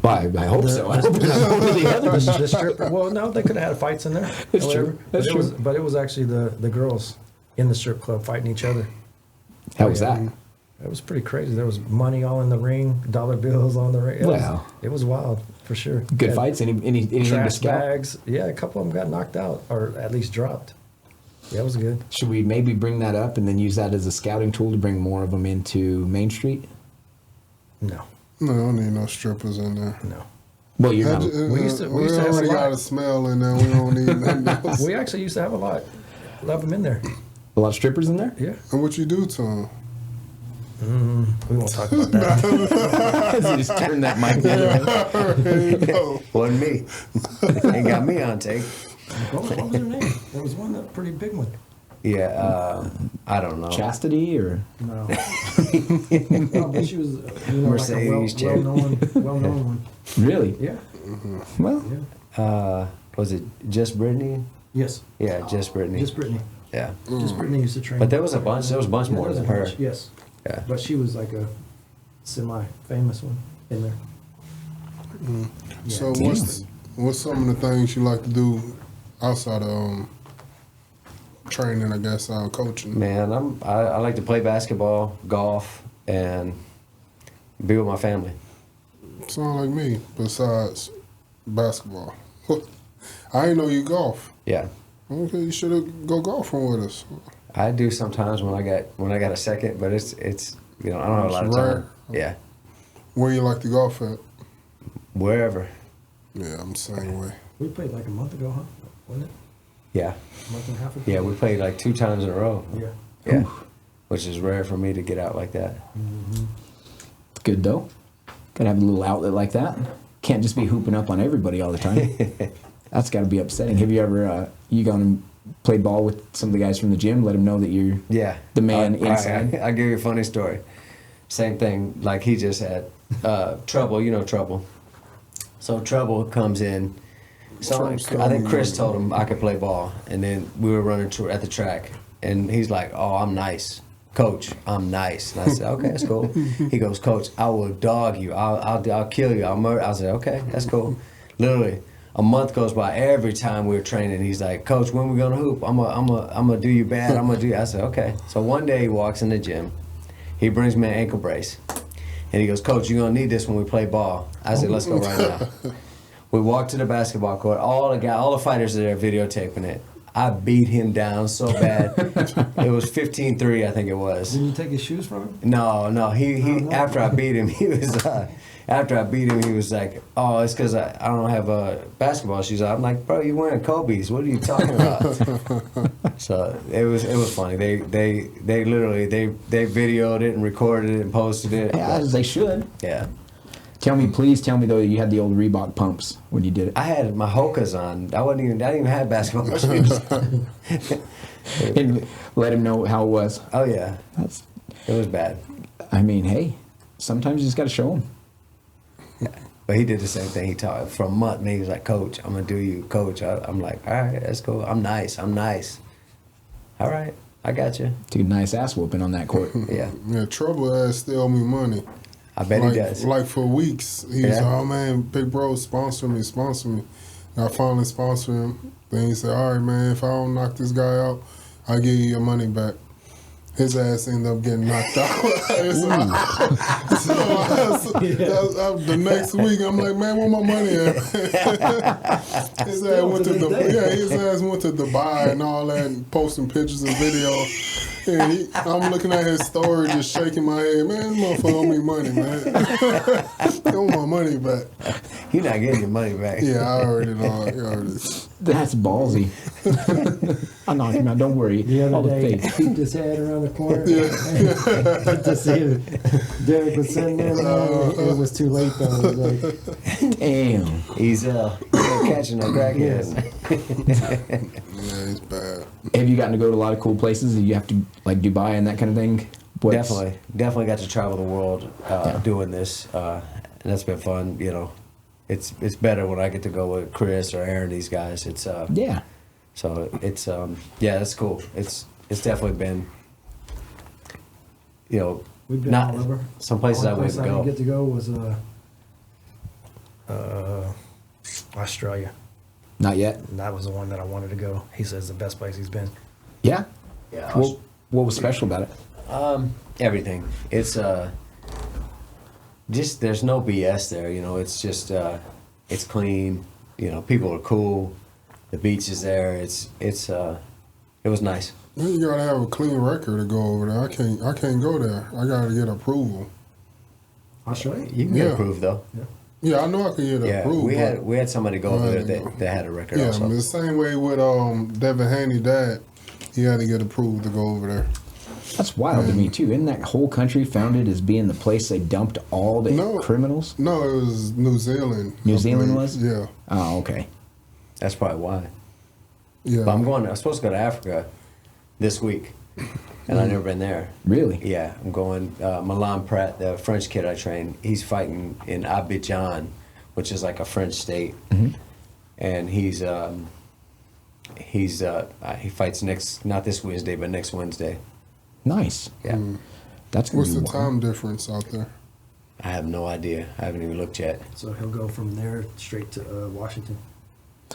Well, I hope so. I hope it's one of the others. The strip. Well, no, they could have had fights in there. That's However, true. That's true. But it was actually the girls in the strip club fighting each other. How was that? It was pretty crazy. There was money all in the ring, dollar bills on the ring. Wow. It was wild for sure. Good Yeah, fights? Anything to Trash scout? bags. Yeah, a couple of them got knocked out or at least dropped. Yeah, it was good. Should we maybe bring that up and then use that as a scouting tool to bring more of them into Main Street? No, No, I don't need no strippers in there. no. Well, you're not. We used to have a already lot. got a smell in there. We don't need nothing else. We actually used to have a lot of them in there. A lot of strippers in there? Yeah. And what you do to them? We won't talk about that. Just turn that mic down. There you go. Wasn't me. Ain't got me on tape. What was her name? There was one that pretty big one. Yeah, I don't know. Chastity or? No. No, but she was Mercedes like chick. a well-known one. Really? Yeah. Well, Yeah. Was it just Brittany? Yes. Yeah, just Brittany. Just Brittany. Yeah. Just Brittany used to train. But there was a bunch Yeah, more there was than a her. bunch, yes. Yeah. But she was like a semi-famous one in there. Yeah. So what's some of the things you like to do outside of training? I guess coaching. Man, I like to play basketball, golf, and be with my family. Sound like me. Besides basketball, I didn't know you golf. Yeah. Okay, you should have go golfing with us. I do sometimes when I got a second, but it's I don't have a lot of It's time. rare. Yeah. Where you like to golf at? Wherever. Yeah, I'm the same way. We played like a month ago, huh? Wasn't it? Yeah. A month and a half ago? Yeah, we played like 2 times in a row. Yeah. Yeah. Which is rare for me to get out like that. it's good though. Gotta have a little outlet like that. Can't just be hooping up on everybody all the time. That's got to be upsetting. Have you ever you gone and played ball with some of the guys from the gym? Let them know that you're Yeah. the man All right, inside. I'll give you a funny story. Same thing like he just had. Trouble, you know Trouble. So Trouble comes in. So Trouble's I think coming. Chris told him I could play ball, and then we were running at the track, and he's like, "Oh, I'm nice, Coach. I'm nice." And I said, "Okay, that's cool." He goes, "Coach, I will dog you. I'll kill you. I'll murder." I said, "Okay, that's cool." Literally, a month goes by. Every time we were training, he's like, "Coach, when we gonna hoop? I'm gonna do you bad. I'm gonna do." I said, "Okay." So one day he walks in the gym. He brings me an ankle brace, and he goes, "Coach, you're gonna need this when we play ball." I said, "Let's go right now." We walked to the basketball court. All the fighters are there videotaping it. I beat him down so bad. It was 15-3, I think it was. Did you take his shoes from him? No. He no. after I beat him, he was like, "Oh, it's because I don't have basketball shoes." I'm like, "Bro, you're wearing Kobe's. What are you talking about?" So it was funny. They literally they videoed it and recorded it and posted it. Yeah, as they should. Yeah. Please tell me though, you had the old Reebok pumps when you did it. I had my Hokas on. I didn't even have basketball shoes. And let him know how it was. Oh yeah, That's. it was bad. I mean, hey, sometimes you just got to show them. But he did the same thing. He taught for a month. And he was like, "Coach, I'm gonna do you, Coach." I'm like, "All right, that's cool. I'm nice. All right, I got you." Took a nice ass whooping on that court. Yeah, Yeah, Trouble ass still owe me money. I bet like, he does. Like for weeks, he was Yeah. like, "Oh man, big bro, sponsor me." And I finally sponsored him. Then he said, "All right, man, if I don't knock this guy out, I'll give you your money back." His ass ended up getting knocked out. The next week, I'm like, "Man, where my money at?" His ass went to his ass went to Dubai and all that, and posting pictures and videos. And I'm looking at his story, just shaking my head. Man, this motherfucker owe me money, man. He owe my money back. You're not getting your money back. Yeah, I already know. I already. That's ballsy. I knocked him out. Don't worry. The All other the day, faith. he peeked his head around the corner to see if Derrick was sitting there. It was too late, though. It was like, Damn. He's catching a crackhead. Yeah, he's bad. Have you gotten to go to a lot of cool places? You have to like Dubai and that kind of thing. Definitely got to travel the world doing this. And that's been fun. You know, it's better when I get to go with Chris or Aaron. These guys, it's Yeah. So it's yeah, that's cool. It's definitely been, you know, We've been not all over. some places I Only wouldn't place I go. didn't get to go was Australia. Not yet. And that was the one that I wanted to go. He says the best place he's been. Yeah. Yeah, What was special about it? everything. It's just there's no BS there. You know, it's just it's clean. You know, people are cool. The beach is there. It was nice. You gotta have a clean record to go over there. I can't go there. I gotta get approval. Australia? You can get Yeah. approved though. Yeah, I know I can get Yeah, approval. we had somebody go over there that had a record Yeah, also. the same way with Devin Haney dad, he had to get approved to go over there. That's wild to me too. Isn't that whole country founded as being the place they dumped all the No. criminals? No, it was New Zealand. New I Zealand believe. was? Yeah, Oh, okay. That's probably why. yeah. But I'm supposed to go to Africa this week, and I've never been there. Really? Yeah, I'm going. Milan Pratt, the French kid I trained, he's fighting in Abidjan, which is like a French state, and he fights not this Wednesday, but next Wednesday. Nice. Yeah, That's gonna What's be the wild. time difference out there? I have no idea. I haven't even looked yet. So he'll go from there straight to Washington.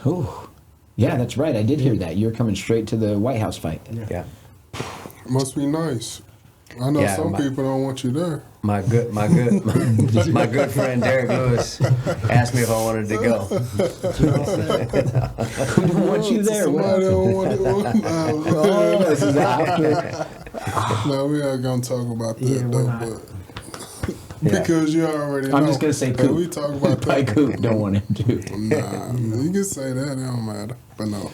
Oh, yeah, that's right. I did hear that. You're coming straight to the White House fight. Yeah, Must be nice. I know Yeah, some people don't want you there. my good friend Derrick Lewis asked me if I wanted to go. Who don't want you there? Somebody don't want Oh, this is after. No, we are gonna talk about that Yeah, we're though, not. but Yeah. because you already know. I'm just gonna say But Coop. we talk about By that. Coop, don't want him to. Nah, you can say that. It don't matter. But no.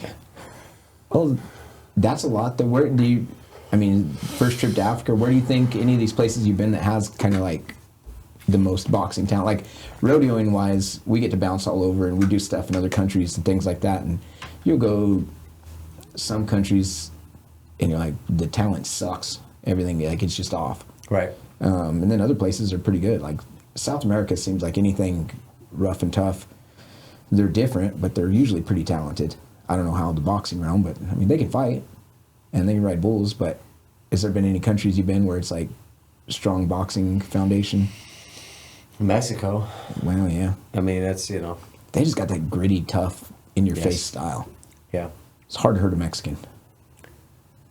Well, that's a lot. Where do you? I mean, first trip to Africa. Where do you think any of these places you've been that has kind of like the most boxing talent? Like rodeoing wise, we get to bounce all over and we do stuff in other countries and things like that. And you'll go some countries, and you're like, the talent sucks. Everything like it's just off. Right. And then other places are pretty good. Like South America seems like anything rough and tough. They're different, but they're usually pretty talented. I don't know how the boxing realm, but I mean they can fight and they can ride bulls. But has there been any countries you've been where it's like strong boxing foundation? Mexico. Well, yeah, I mean, that's they just got that gritty, tough, in your Yes. face style. yeah, It's hard to hurt a Mexican.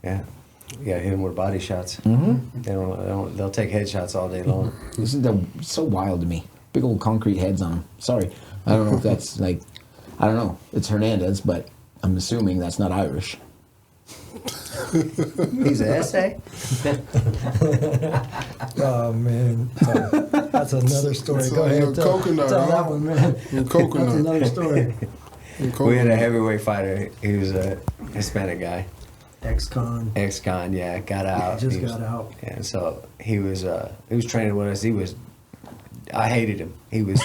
yeah. You gotta hit them with body shots. Mm-hmm. They'll take headshots all day long. This is so wild to me. Big old concrete heads on them. Sorry, I don't know if that's like, I don't know. It's Hernandez, but I'm assuming that's not Irish. He's an essay. Oh man, that's another story. So Go ahead, you're tell coconut, that huh? one, man. You're coconut. That's another story. We had a heavyweight fighter. He was a Hispanic guy, Ex-con ex-con. Yeah, got out. just He was- got out. Yeah, so he was training with us. I hated him. He was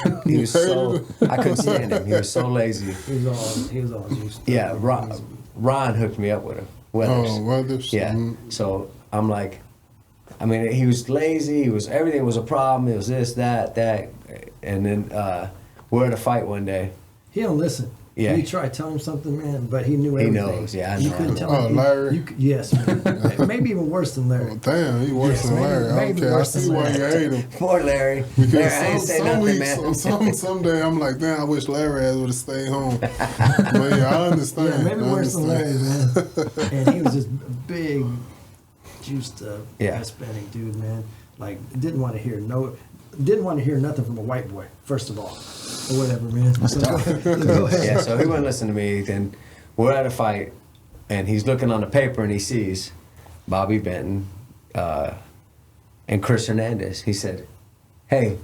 so I couldn't stand him. He was so lazy. He was all juiced. Yeah, Ron hooked me up with him. Weathers. Oh, Weathers. Yeah. Mhm. So I'm like, I mean, he was lazy. Everything was a problem. It was this, that, and then we're at a fight one day. He don't listen. Yeah. You try telling him something, man, but he knew He everything. knows, yeah, I You know. couldn't tell Oh, him. Larry? Yes, man. Maybe even worse than Larry. Oh, damn, he worse Yes, than maybe- Larry. maybe Okay, I worse see than why you Larry. hate him. Poor Larry. Larry, I ain't Because say some nothing, weeks, man. someday I'm like, damn, I wish Larry would have stayed home. But yeah, I understand. Yeah, maybe I worse than Larry, understand. man. And he was just a big, juiced up Yeah. Hispanic dude, man. Like didn't want to hear nothing from a white boy. First of all, or whatever, man. So go ahead. Yeah, so he wouldn't listen to me. Then we're at a fight, and he's looking on the paper, and he sees Bobby Benton and Chris Hernandez. He said, "Hey,"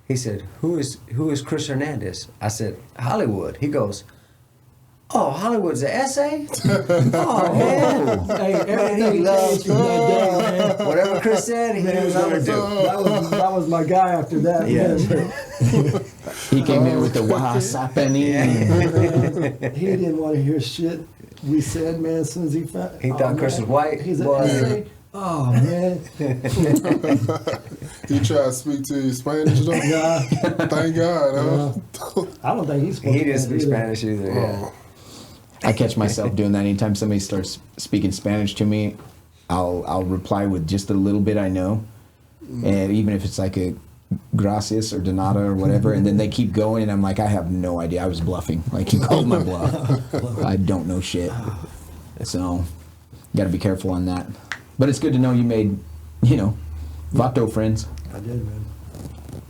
he said, "Who is Chris Hernandez?" I said, "Hollywood." He goes, "Oh, Hollywood's an essay? Oh, man. Hey, Man, everything he loves changed from that day, man. whatever Chris said, he was going to do." That was my guy after that. Yeah. Man. He came in with the what's happening. He didn't want to hear shit we said, man. As soon as he found, He thought Chris was white. He's an Boy. essay. Oh man. He tried to speak to you Spanish though? Nah, Thank God, huh? I don't think he's. He didn't speak Spanish either. Yeah. I catch myself doing that anytime somebody starts speaking Spanish to me. I'll reply with just a little bit I know, and even if it's like a gracias or de nada or whatever, and then they keep going, and I'm like, I have no idea. I was bluffing. Like, you called my bluff. I don't know shit. So, got to be careful on that. But it's good to know you made, Vato friends. I did, man.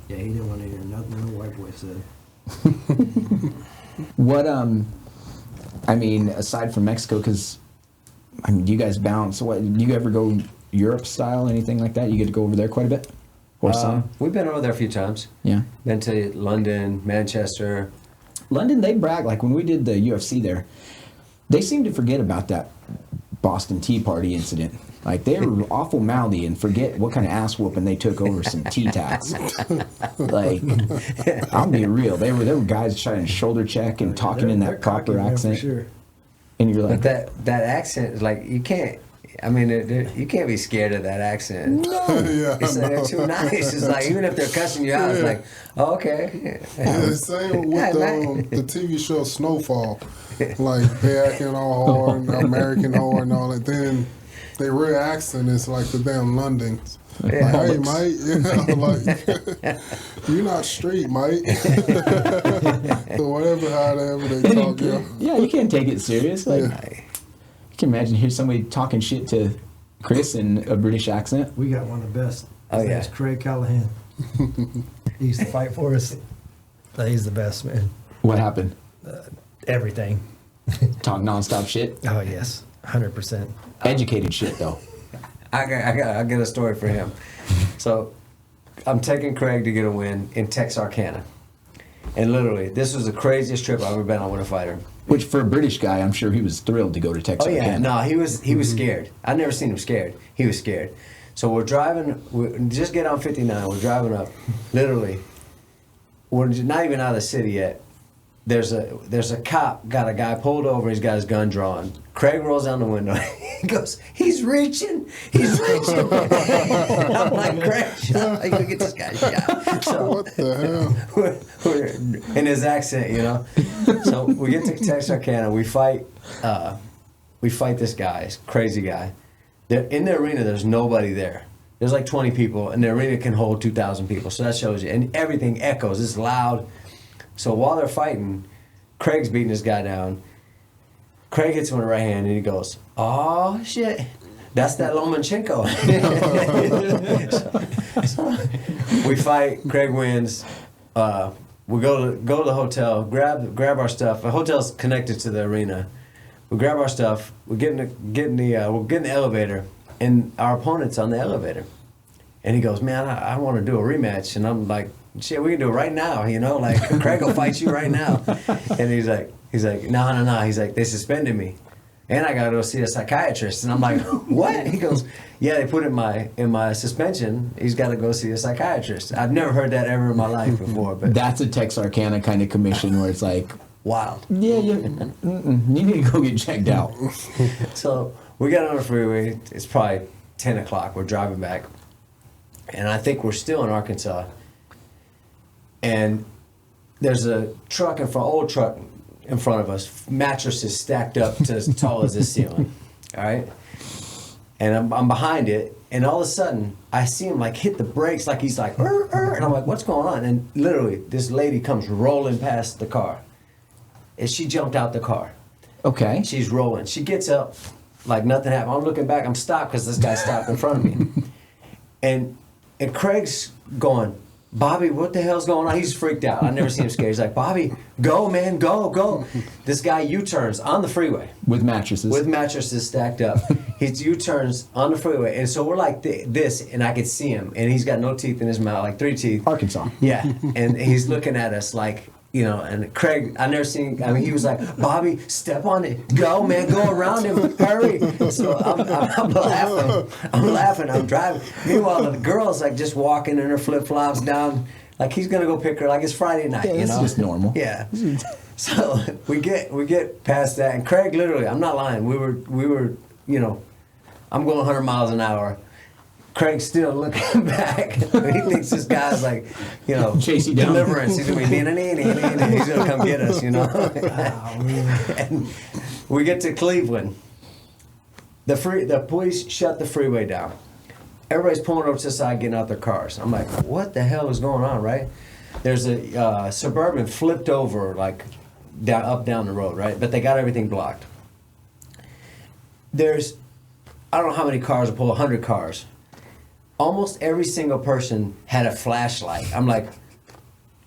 Yeah, he didn't want to hear nothing the white boy said. What, I mean, aside from Mexico, because, I mean, do you guys bounce? What, do you ever go Europe style, anything like that? You get to go over there quite a bit? Or some? We've been over there a few times. Yeah. Been to London, Manchester. London, they brag, like when we did the UFC there, they seem to forget about that Boston Tea Party incident. Like, they were awful mouthy and forget what kind of ass whooping they took over some tea tats. Like, I'll be real. There were guys trying to shoulder check and talking in They're that proper cocky, man, accent. For sure. And you're like, But that accent, like, you can't. I mean, you can't be scared of that accent. Yeah, It's like, they're too nice. It's like, even if they're cussing you out, it's like, oh, okay. Yeah, the same with the TV show Snowfall. Like, they acting all hard, American hard and all that. Then their real accent is like the damn Londons. Yeah. Like, hey, mate, like, you're not street, mate. So however they talk, yeah. yeah, you can't take it serious. Like, Yeah. you can imagine hear somebody talking shit to Chris in a British accent. We got one of the best. Oh, His yeah. name's Craig Callahan. He used to fight for us. He's the best, man. What happened? Everything. Talk nonstop shit. Oh yes, 100%. Educated shit though. I got a story for him. So, I'm taking Craig to get a win in Texarkana. And literally, this was the craziest trip I've ever been on with a fighter. Which for a British guy, I'm sure he was thrilled to go to Oh Texarkana. yeah, no, he was scared. I'd never seen him scared. He was scared. So we're driving. We just get on 59. We're driving up. Literally, we're not even out of the city yet. There's a cop got a guy pulled over. He's got his gun drawn. Craig rolls down the window. He goes, "He's reaching. He's reaching." I'm like, "Craig, shut up. You gonna get this guy shot." So What the hell? we're in his accent, So we get to Texarkana. We fight this guy, this crazy guy. In the arena, there's nobody there. There's like 20 people, and the arena can hold 2,000 people. So that shows you. And everything echoes. It's loud. So while they're fighting, Craig's beating this guy down. Craig hits him with the right hand, and he goes, "Oh, shit. That's that Lomachenko." so we fight. Craig wins. We go to the hotel, grab our stuff. The hotel's connected to the arena. We grab our stuff. We get in the elevator, and our opponent's on the elevator. And he goes, "Man, I want to do a rematch." And I'm like, "Shit, we can do it right now, Like, Craig will fight you right now." And he's like, no. He's like, "They suspended me, and I gotta go see a psychiatrist." And I'm like, "What?" He goes, "Yeah, they put in my suspension. He's got to go see a psychiatrist." I've never heard that ever in my life before, but That's a Texarkana kind of commission where it's like, wild. yeah, you need to go get checked out. So we got on the freeway. It's probably 10 o'clock. We're driving back, and I think we're still in Arkansas. And there's a old truck in front of us, mattresses stacked up to as tall as this ceiling. All right, and I'm behind it, and all of a sudden I see him like hit the brakes, like he's like, and I'm like, "What's going on?" And literally, this lady comes rolling past the car, and she jumped out the car. Okay. She's rolling. She gets up like nothing happened. I'm looking back. I'm stopped because this guy stopped in front of me. And Craig's going, "Bobby, what the hell's going on?" He's freaked out. I've never seen him scared. He's like, "Bobby, go, man, go." This guy U-turns on the freeway. With mattresses. With mattresses stacked up. He U-turns on the freeway. And so we're like this, and I could see him. And he's got no teeth in his mouth, like 3 teeth. Arkansas. Yeah. And he's looking at us like, and Craig, he was like, "Bobby, step on it. Go, man, go around him. Hurry." So I'm laughing. I'm driving. Meanwhile, the girl's like just walking in her flip-flops down, like he's going to go pick her, like it's Friday night, Yeah, it's just normal. Yeah. So we get past that, and Craig literally, I'm not lying, we were I'm going 100 miles an hour. Craig's still looking back. He thinks this guy's like, you know, Chase you down. Deliverance. He's gonna be he's gonna come get us, you know. And we get to Cleveland. The police shut the freeway down. Everybody's pulling over to the side, getting out their cars. I'm like, what the hell is going on, right? There's a Suburban flipped over, like down the road, right? But they got everything blocked. There's, I don't know how many cars, pull 100 cars. Almost every single person had a flashlight. I'm like,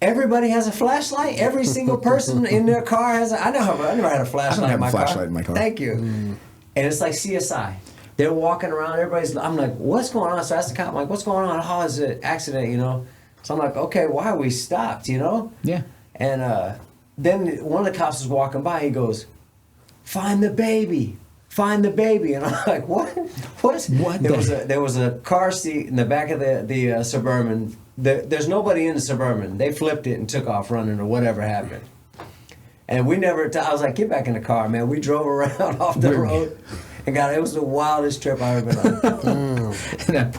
everybody has a flashlight? Every single person in their car has I never had a flashlight in my car. flashlight in my car. Thank you. And it's like CSI. They're walking around, I'm like, what's going on? So I asked the cop, I'm like, what's going on? How is it accident, you know? So I'm like, okay, why are we stopped, you know? Yeah. And then one of the cops was walking by, he goes, find the baby. Find the baby. And I'm like, what? What? There was a car seat in the back of the Suburban. There's nobody in the Suburban. They flipped it and took off running or whatever happened. And we never, I was like, get back in the car, man. We drove around off the road. And God, it was the wildest trip I've ever been on. And that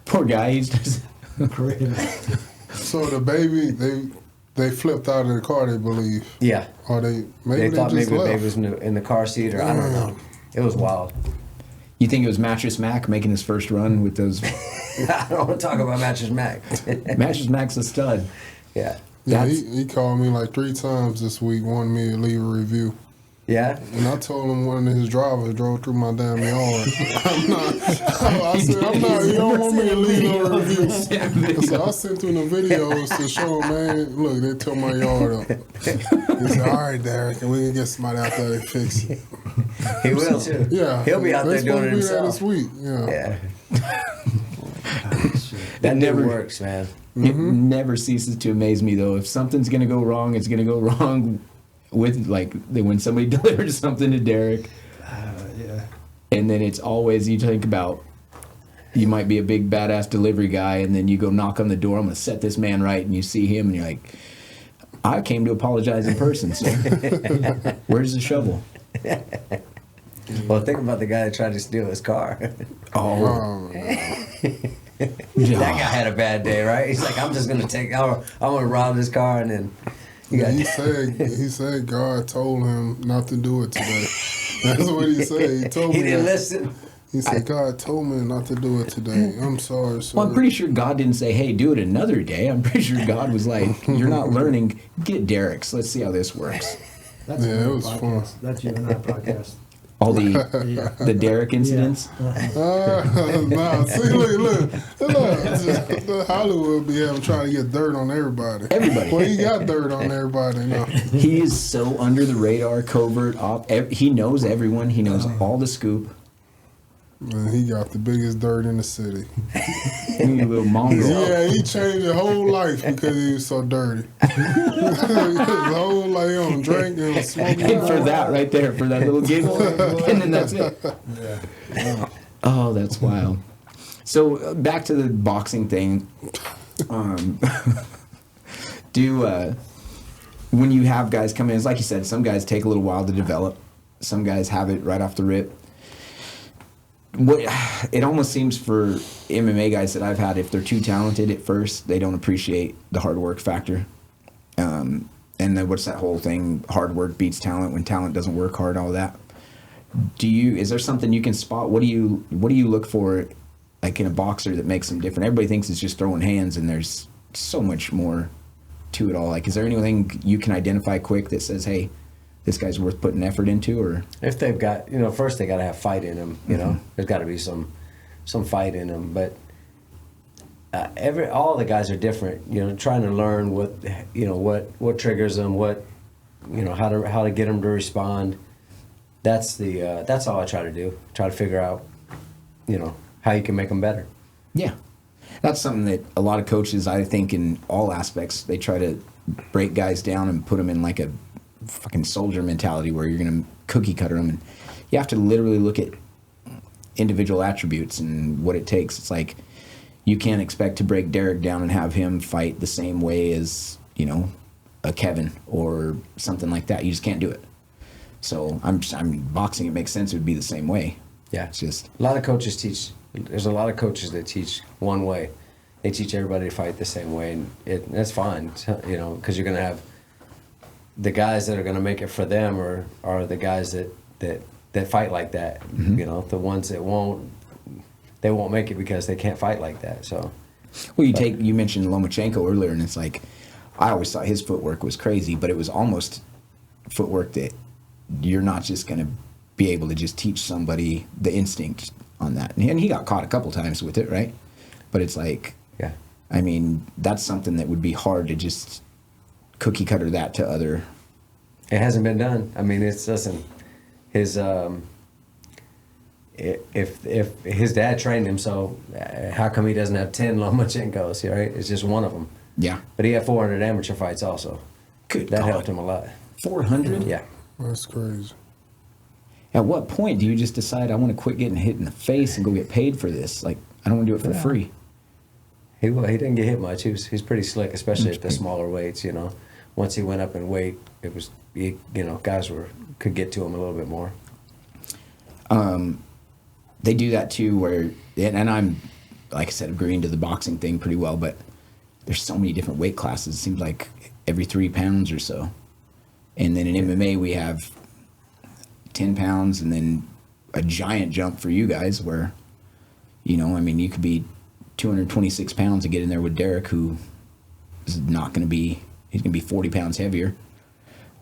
poor guy, he's just Crazy. So the baby, they flipped out of the car, they believe. Yeah. Or they Thought just maybe the left. baby was in the car seat or I don't know. It was wild. You think it was Mattress Mac making his first run with those? I don't want to talk about Mattress Mac. Mattress Mac's a stud. Yeah. Yeah, That's- he called me like 3 times this week, wanted me to leave a review. Yeah? And I told him one of his drivers drove through my damn yard. I said, I'm not, you don't want me to leave no review. So I sent him the videos to show him, man, look, they tore my yard up. He said, all right, Derrick, and we can get somebody out there to fix it. He will too. Yeah. He'll be out there doing it They're himself. supposed to be there this week, yeah. Yeah. That never works, man. It never ceases to amaze me, though. If something's going to go wrong, it's going to go wrong with, like, when somebody delivers something to Derrick. Yeah. And then it's always, you think about, you might be a big badass delivery guy, and then you go knock on the door, I'm going to set this man right, and you see him, and you're like, I came to apologize in person, sir. Where's the shovel? Well, think about the guy that tried to steal his car. Oh. That guy had a bad day, right? He's like, I'm just gonna I'm gonna rob this car and then. Yeah, he said God told him not to do it today. That's what he said. He told He me didn't that. listen. He said, God told me not to do it today. I'm sorry, sir. Well, I'm pretty sure God didn't say, hey, do it another day. I'm pretty sure God was like, you're not learning. Get Derrick's. Let's see how this works. That's Yeah, another it was podcast. fun. That's you and I podcast. All the Derrick incidents. Nah, see, look. The Hollywood be having trying to get dirt on everybody. Everybody. Well, he got dirt on everybody now. He is so under the radar, covert. He knows everyone. He knows all the scoop. Man, he got the biggest dirt in the city. You little mongrel. Yeah, he changed his whole life because he was so dirty. His whole life, he don't drink, he don't smoke. And for that right there, for that little giggle, and then that's it. Oh, that's wild. So back to the boxing thing. When you have guys come in, it's like you said, some guys take a little while to develop. Some guys have it right off the rip. It almost seems for MMA guys that I've had, if they're too talented at first, they don't appreciate the hard work factor. And then what's that whole thing? Hard work beats talent when talent doesn't work hard. All that. Is there something you can spot? What do you look for, like in a boxer, that makes them different? Everybody thinks it's just throwing hands, and there's so much more to it all. Like, is there anything you can identify quick that says, hey, this guy's worth putting effort into? Or If they've got, first they got to have fight in them. There's got to be some fight in them. But all the guys are different. Trying to learn what triggers them, how to get them to respond. That's all I try to do. Try to figure out, how you can make them better. yeah, that's something that a lot of coaches, I think, in all aspects, they try to break guys down and put them in like a fucking soldier mentality where you're going to cookie cutter them, and you have to literally look at individual attributes and what it takes. It's like you can't expect to break Derrick down and have him fight the same way as a Kevin or something like that. You just can't do it. So I'm boxing, it makes sense it would be the same way. Yeah. It's just A lot of coaches teach. There's a lot of coaches that teach one way. They teach everybody to fight the same way, and that's fine, you know, because you're gonna have the guys that are gonna make it for them are the guys that fight like that. You know, the ones that won't, they won't make it because they can't fight like that. So, well, you mentioned Lomachenko earlier, and it's like I always thought his footwork was crazy, but it was almost footwork that you're not just gonna be able to just teach somebody the instinct on that. And he got caught a couple times with it, right? But it's like, yeah. I mean, that's something that would be hard to just cookie cutter that to other. It hasn't been done. I mean, listen, his if his dad trained him, so how come he doesn't have 10 Lomachenkos, right? It's just one of them. Yeah. But he had 400 amateur fights also. Good That God. helped him a lot. 400? Yeah. That's crazy. At what point do you just decide I want to quit getting hit in the face and go get paid for this? Like, I don't want to do it for free. He didn't get hit much. He's pretty slick, especially at the smaller weights. You know, once he went up in weight, it was you know, guys could get to him a little bit more. They do that too, where and I'm, like I said, agreeing to the boxing thing pretty well, but there's so many different weight classes. It seems like every 3 pounds or so, and then in MMA we have 10 pounds, and then a giant jump for you guys where, you know, I mean, you could be 226 pounds to get in there with Derrick, who is not going to be, he's going to be 40 pounds heavier.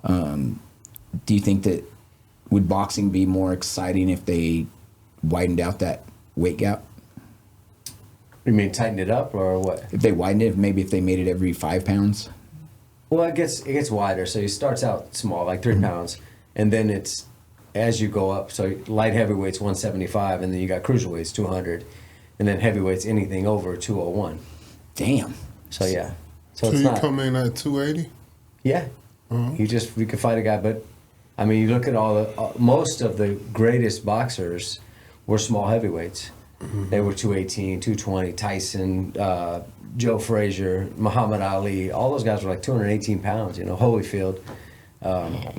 Do you think that would boxing be more exciting if they widened out that weight gap? You mean tighten it up or what? If they widened it, maybe if they made it every 5 pounds? Well, it gets wider. So he starts out small, like 3 pounds, and then it's as you go up. So light heavyweight's 175, and then you got cruiserweights 200, and then heavyweights anything over 201. Damn. So yeah. So So it's you not. come in at 280? Yeah. You could fight a guy, but I mean, you look at most of the greatest boxers were small heavyweights. They were 218, 220, Tyson, Joe Frazier, Muhammad Ali, all those guys were like 218 pounds, you know, Holyfield.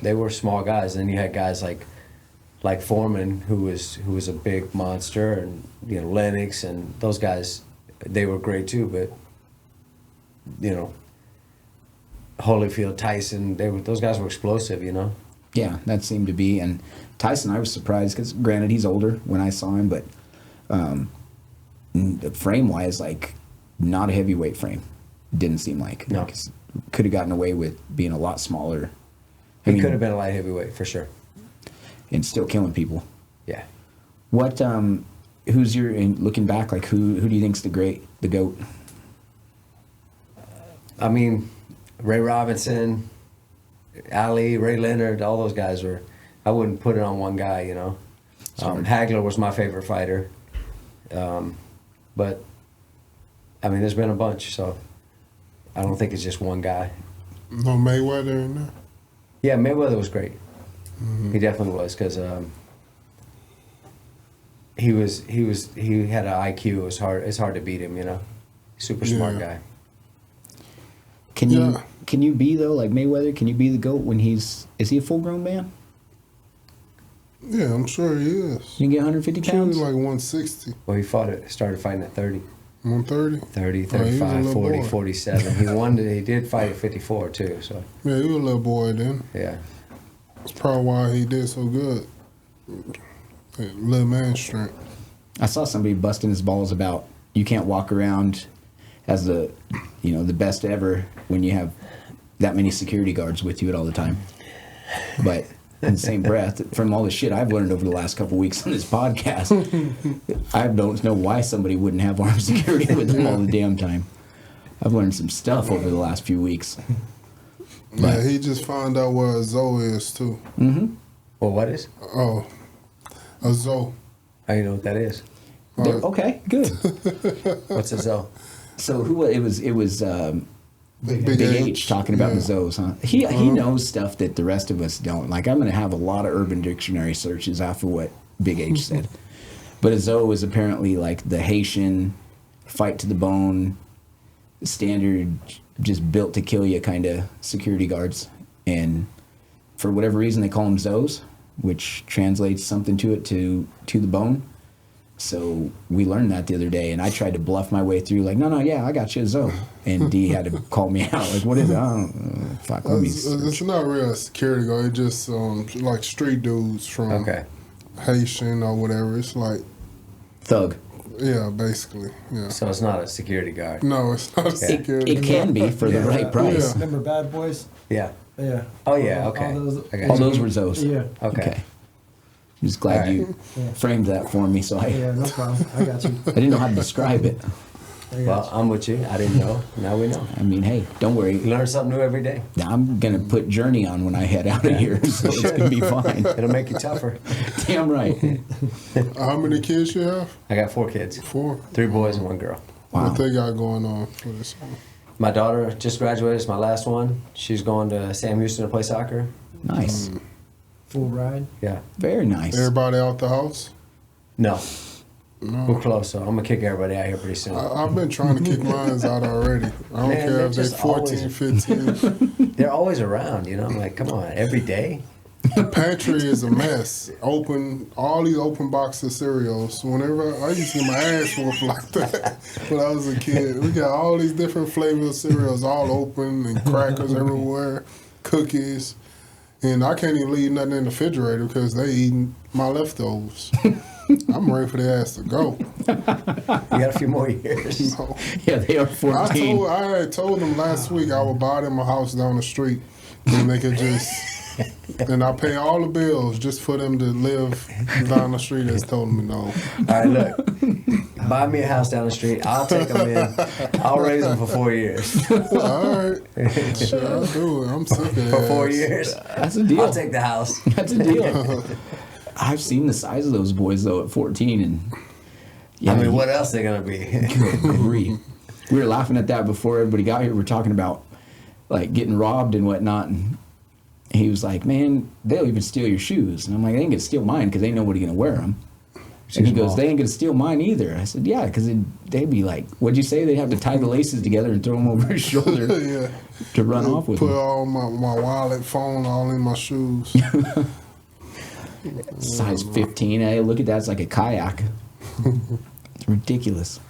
They were small guys. And then you had guys like Foreman, who was a big monster, and, you know, Lennox, and those guys, they were great too, but, you know, Holyfield, Tyson, those guys were explosive, you know. Yeah, that seemed to be. And Tyson, I was surprised because, granted, he's older when I saw him, but frame-wise, like, not a heavyweight frame. Didn't seem like. No. Could have gotten away with being a lot smaller. He could have been a light heavyweight for sure. And still killing people. Yeah. What? Who's your? And looking back, like who do you think's the GOAT? I mean, Ray Robinson, Ali, Ray Leonard, all those guys were. I wouldn't put it on one guy, you know. Hagler was my favorite fighter, but I mean, there's been a bunch, so I don't think it's just one guy. No Mayweather in there? Yeah, Mayweather was great. He definitely was, because he had an IQ. It's hard to beat him, you know. Super smart guy. Can you be though, like Mayweather? Can you be the GOAT when is he a full grown man? Yeah, I'm sure he is. You can get 150 He pounds. was like 160, Well, he started fighting at 30. 130. 30, Oh, he was a 35, little 40, boy. 47. He did fight at 54 too, so Yeah, he was a little boy then. yeah. That's probably why he did so good. Little man strength. I saw somebody busting his balls about you can't walk around as the best ever when you have that many security guards with you at all the time. But in the same breath, from all the shit I've learned over the last couple of weeks on this podcast, I don't know why somebody wouldn't have armed security with them all the damn time. I've learned some stuff over the last few weeks. Yeah, he just found out where a Zoe is too. Well, what is? Oh, a Zoe. I don't know what that is. Okay, good. What's a Zoe? So it was Big H talking about the Zoes, huh? He knows stuff that the rest of us don't. Like, I'm going to have a lot of Urban Dictionary searches after what Big H said. But a Zoe is apparently like the Haitian fight to the bone, standard, just built to kill you kind of security guards. And for whatever reason, they call them Zoes. which translates something to it to the bone. So we learned that the other day, and I tried to bluff my way through, like, no, yeah, I got you a Zoe. And D had to call me out, like, what is it? I don't fuck, let me It's not real security guard. It's just like street dudes from Haitian or whatever. It's like thug. Yeah, basically. Yeah. So it's not a security guard. No, it's not a security It can be for the right price. Yeah. Remember Bad Boys? Yeah. Yeah. Oh yeah. Okay. All those were Zoes. Yeah. Okay. I'm just glad you framed that for me, so Yeah, no problem. I got you. I didn't know how to describe it. Well, I'm with you. I didn't know. Now we know. I mean, hey, don't worry. You learn something new every day. I'm going to put Journey on when I head out of here, so it's going to be fine. It'll make you tougher. Damn right. How many kids you have? I got 4 kids. 4. 3 boys and 1 girl. Wow. What they got going on for this one? My daughter just graduated. It's my last one. She's going to Sam Houston to play soccer. Nice. Full ride? Yeah. Very nice. Everybody out the house? No. No. We're close, so I'm going to kick everybody out here pretty soon. I've been trying to kick mines out already. I don't care if they're 14, 15. They're always around, you know? I'm like, come on, every day? The pantry is a mess. All these open boxes of cereals. Whenever I used to get my ass whooped like that when I was a kid. We got all these different flavors of cereals all open and crackers everywhere, cookies. And I can't even leave nothing in the refrigerator because they eating my leftovers. I'm ready for their ass to go. You got a few more years. No. Yeah, they are 14. I had told them last week I would buy them a house down the street and they could just, and I pay all the bills just for them to live down the street. They told me no. All right, look. Buy me a house down the street. I'll take them in. I'll raise them for 4 years. All right. Sure, I'll do it. I'm sick of that. For 4 years. That's a deal. I'll take the house. That's a deal. I've seen the size of those boys, though, at 14. And yeah, I mean, what else are they going to be? Agree. We were laughing at that before everybody got here. We're talking about, like, getting robbed and whatnot. And he was like, man, they'll even steal your shoes. And I'm like, they ain't going to steal mine because ain't nobody going to wear them. And he goes, they ain't going to steal mine either. I said, yeah, because they'd be like, what'd you say? They'd have to tie the laces together and throw them over his shoulder Yeah. to run off with Put them. all my wallet, phone, all in my shoes. Size 15. Hey, look at that. It's like a kayak. It's ridiculous.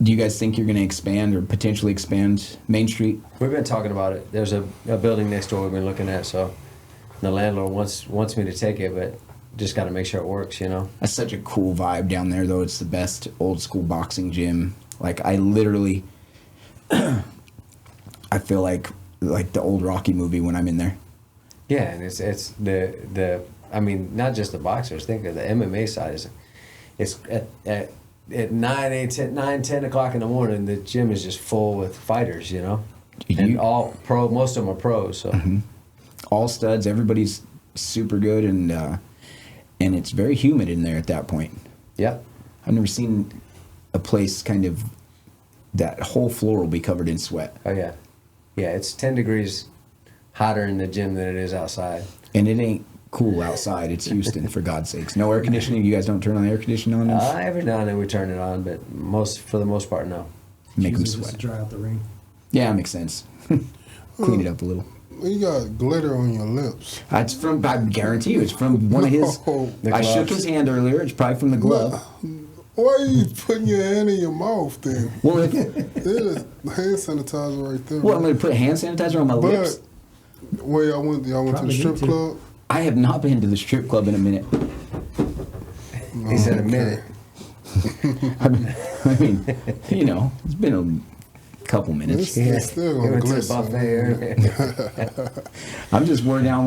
Do you guys think you're going to expand or potentially expand Main Street? We've been talking about it. There's a building next door we've been looking at, so the landlord wants me to take it, but just got to make sure it works, you know? That's such a cool vibe down there, though. It's the best old school boxing gym. Like, I literally, I feel like the old Rocky movie when I'm in there. Yeah, and it's the I mean, not just the boxers. Think of the MMA side. It's at 9, 10 o'clock in the morning, the gym is just full with fighters, you know? And all pro, most of them are pros, so. Mm-hmm. All studs, everybody's super good, and it's very humid in there at that point. Yep. I've never seen a place kind of, that whole floor will be covered in sweat. Oh, yeah. Yeah, it's 10 degrees hotter in the gym than it is outside. And it ain't cool outside. It's Houston, for God's sakes. No air conditioning? You guys don't turn on the air conditioning on? Every now and then we turn it on, but for the most part, no. Make them Usually just sweat. to dry out the ring. Yeah, it makes sense. Clean it up a little. You got glitter on your lips. It's from, I guarantee you, it's from one of his. No. The I shook gloves. his hand earlier. It's probably from the glove. Why are you putting your hand in your mouth then? Well, There's hand sanitizer right there. I'm going to put hand sanitizer on my lips. Where y'all went to the Probably strip need to. club? I have not been to the strip club in a minute. He said a minute. I mean, you know, it's been a couple minutes. It's still He gonna went to the glisten. buffet earlier. I'm just worried now.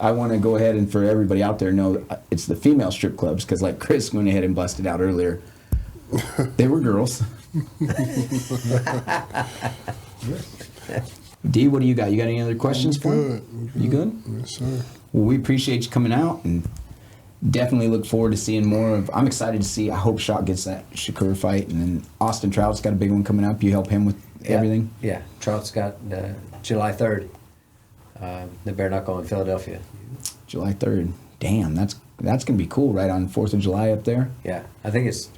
I want to go ahead and for everybody out there know it's the female strip clubs because like Chris went ahead and busted out earlier. They were girls. D, what do you got? You got any other questions for him? Good. You good? Yes, sir. Well, we appreciate you coming out and definitely look forward to seeing more of. I'm excited to see. I hope Shock gets that Shakur fight, and then Austin Trout's got a big one coming up. You help him with everything. Yeah, Trout's got July 3rd, the bare knuckle in Philadelphia. July 3rd. Damn, that's gonna be cool. Right on 4th of July up there. Yeah, I think it's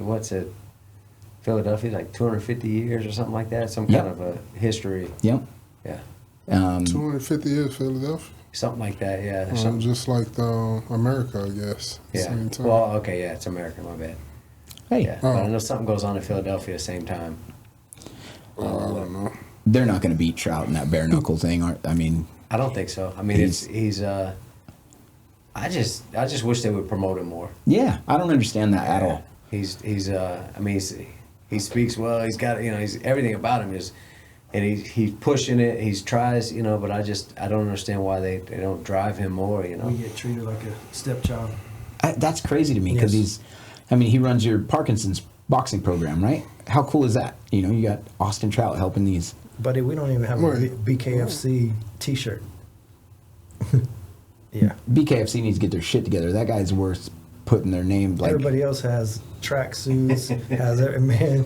Philadelphia, like 250 years or something like that. Some Yep. kind of a history. Yep. Yeah. 250 years Philadelphia. something like that. Yeah, there's something. Just like America, I guess. Yeah. Same time. Well, okay, yeah, it's American. My bad. Hey, Yeah, but I know something goes on in Philadelphia at the same time. I don't know. they're not going to beat Trout in that bare knuckle thing. I mean, I don't think so. I mean, he's. I just wish they would promote him more. yeah, I don't understand that at all. I mean, he speaks well. He's got, he's everything about him is, and he's pushing it. He tries, but I don't understand why they don't drive him more. We get treated like a stepchild. That's crazy to me because Yes. he runs your Parkinson's boxing program, right? How cool is that? You got Austin Trout helping these. Buddy, we don't even have a BKFC T-shirt. Yeah. BKFC needs to get their shit together. That guy's worth putting their name. Like, Everybody else has track suits. Man.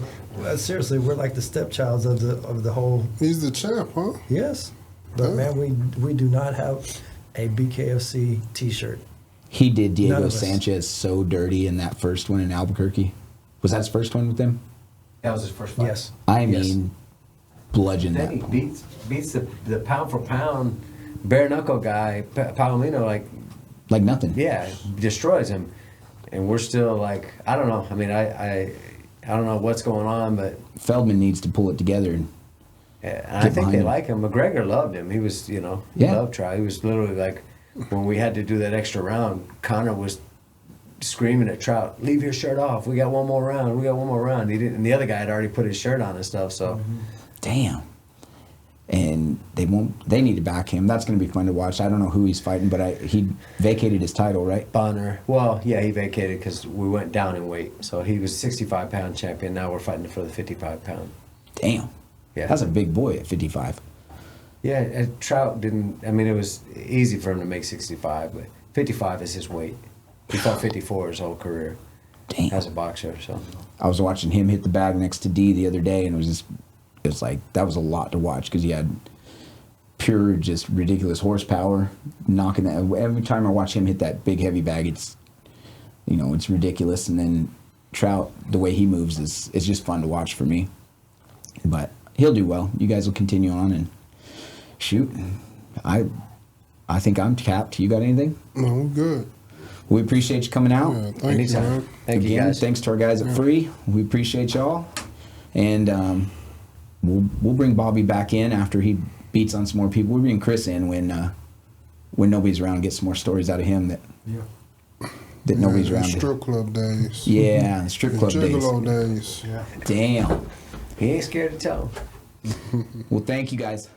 Seriously, we're like the stepchilds of the whole. He's the champ, huh? Yes, but Yeah. man, we do not have a BKFC T-shirt. he did None Diego of us. Sanchez so dirty in that first one in Albuquerque. Was that his first one with them? That was his first fight. Yes. I Yes. mean, bludgeon Then that. he beats the pound for pound bare knuckle guy Palomino, like, Like nothing. yeah, destroys him, and we're still like, I don't know. I mean, I don't know what's going on, but Feldman needs to pull it together. And I Get think behind they him. like him. McGregor loved him. He was, he Yeah. loved Trout. He was literally like, when we had to do that extra round, Connor was screaming at Trout, "Leave your shirt off. We got one more round. We got one more round." He didn't, and the other guy had already put his shirt on and stuff. So damn. And they need to back him. That's going to be fun to watch. I don't know who he's fighting, but he vacated his title, right? Bonner, well, yeah, he vacated because we went down in weight. So he was 65-pound champion. Now we're fighting for the 55-pound. Damn. Yeah. That's a big boy at 55. Yeah, and Trout didn't. I mean, it was easy for him to make 65, but 55 is his weight. He fought 54 his whole career Damn. as a boxer. So I was watching him hit the bag next to D the other day, and it was like, that was a lot to watch because he had pure, just ridiculous horsepower knocking that. Every time I watch him hit that big heavy bag, it's ridiculous. And then Trout, the way he moves is just fun to watch for me. But he'll do well. You guys will continue on and shoot. I think I'm capped. You got anything? No, we're good. We appreciate you coming out. Yeah, thank you, anytime. man. Thank you Again, guys. thanks to our guys at Free. We appreciate y'all. And we'll bring Bobby back in after he beats on some more people. We'll bring Chris in when nobody's around, get some more stories out of him that nobody's Yeah, around. strip club days. Yeah, the strip The club days. gigolo days. Yeah. Damn. he ain't scared to tell him. Well, thank you guys.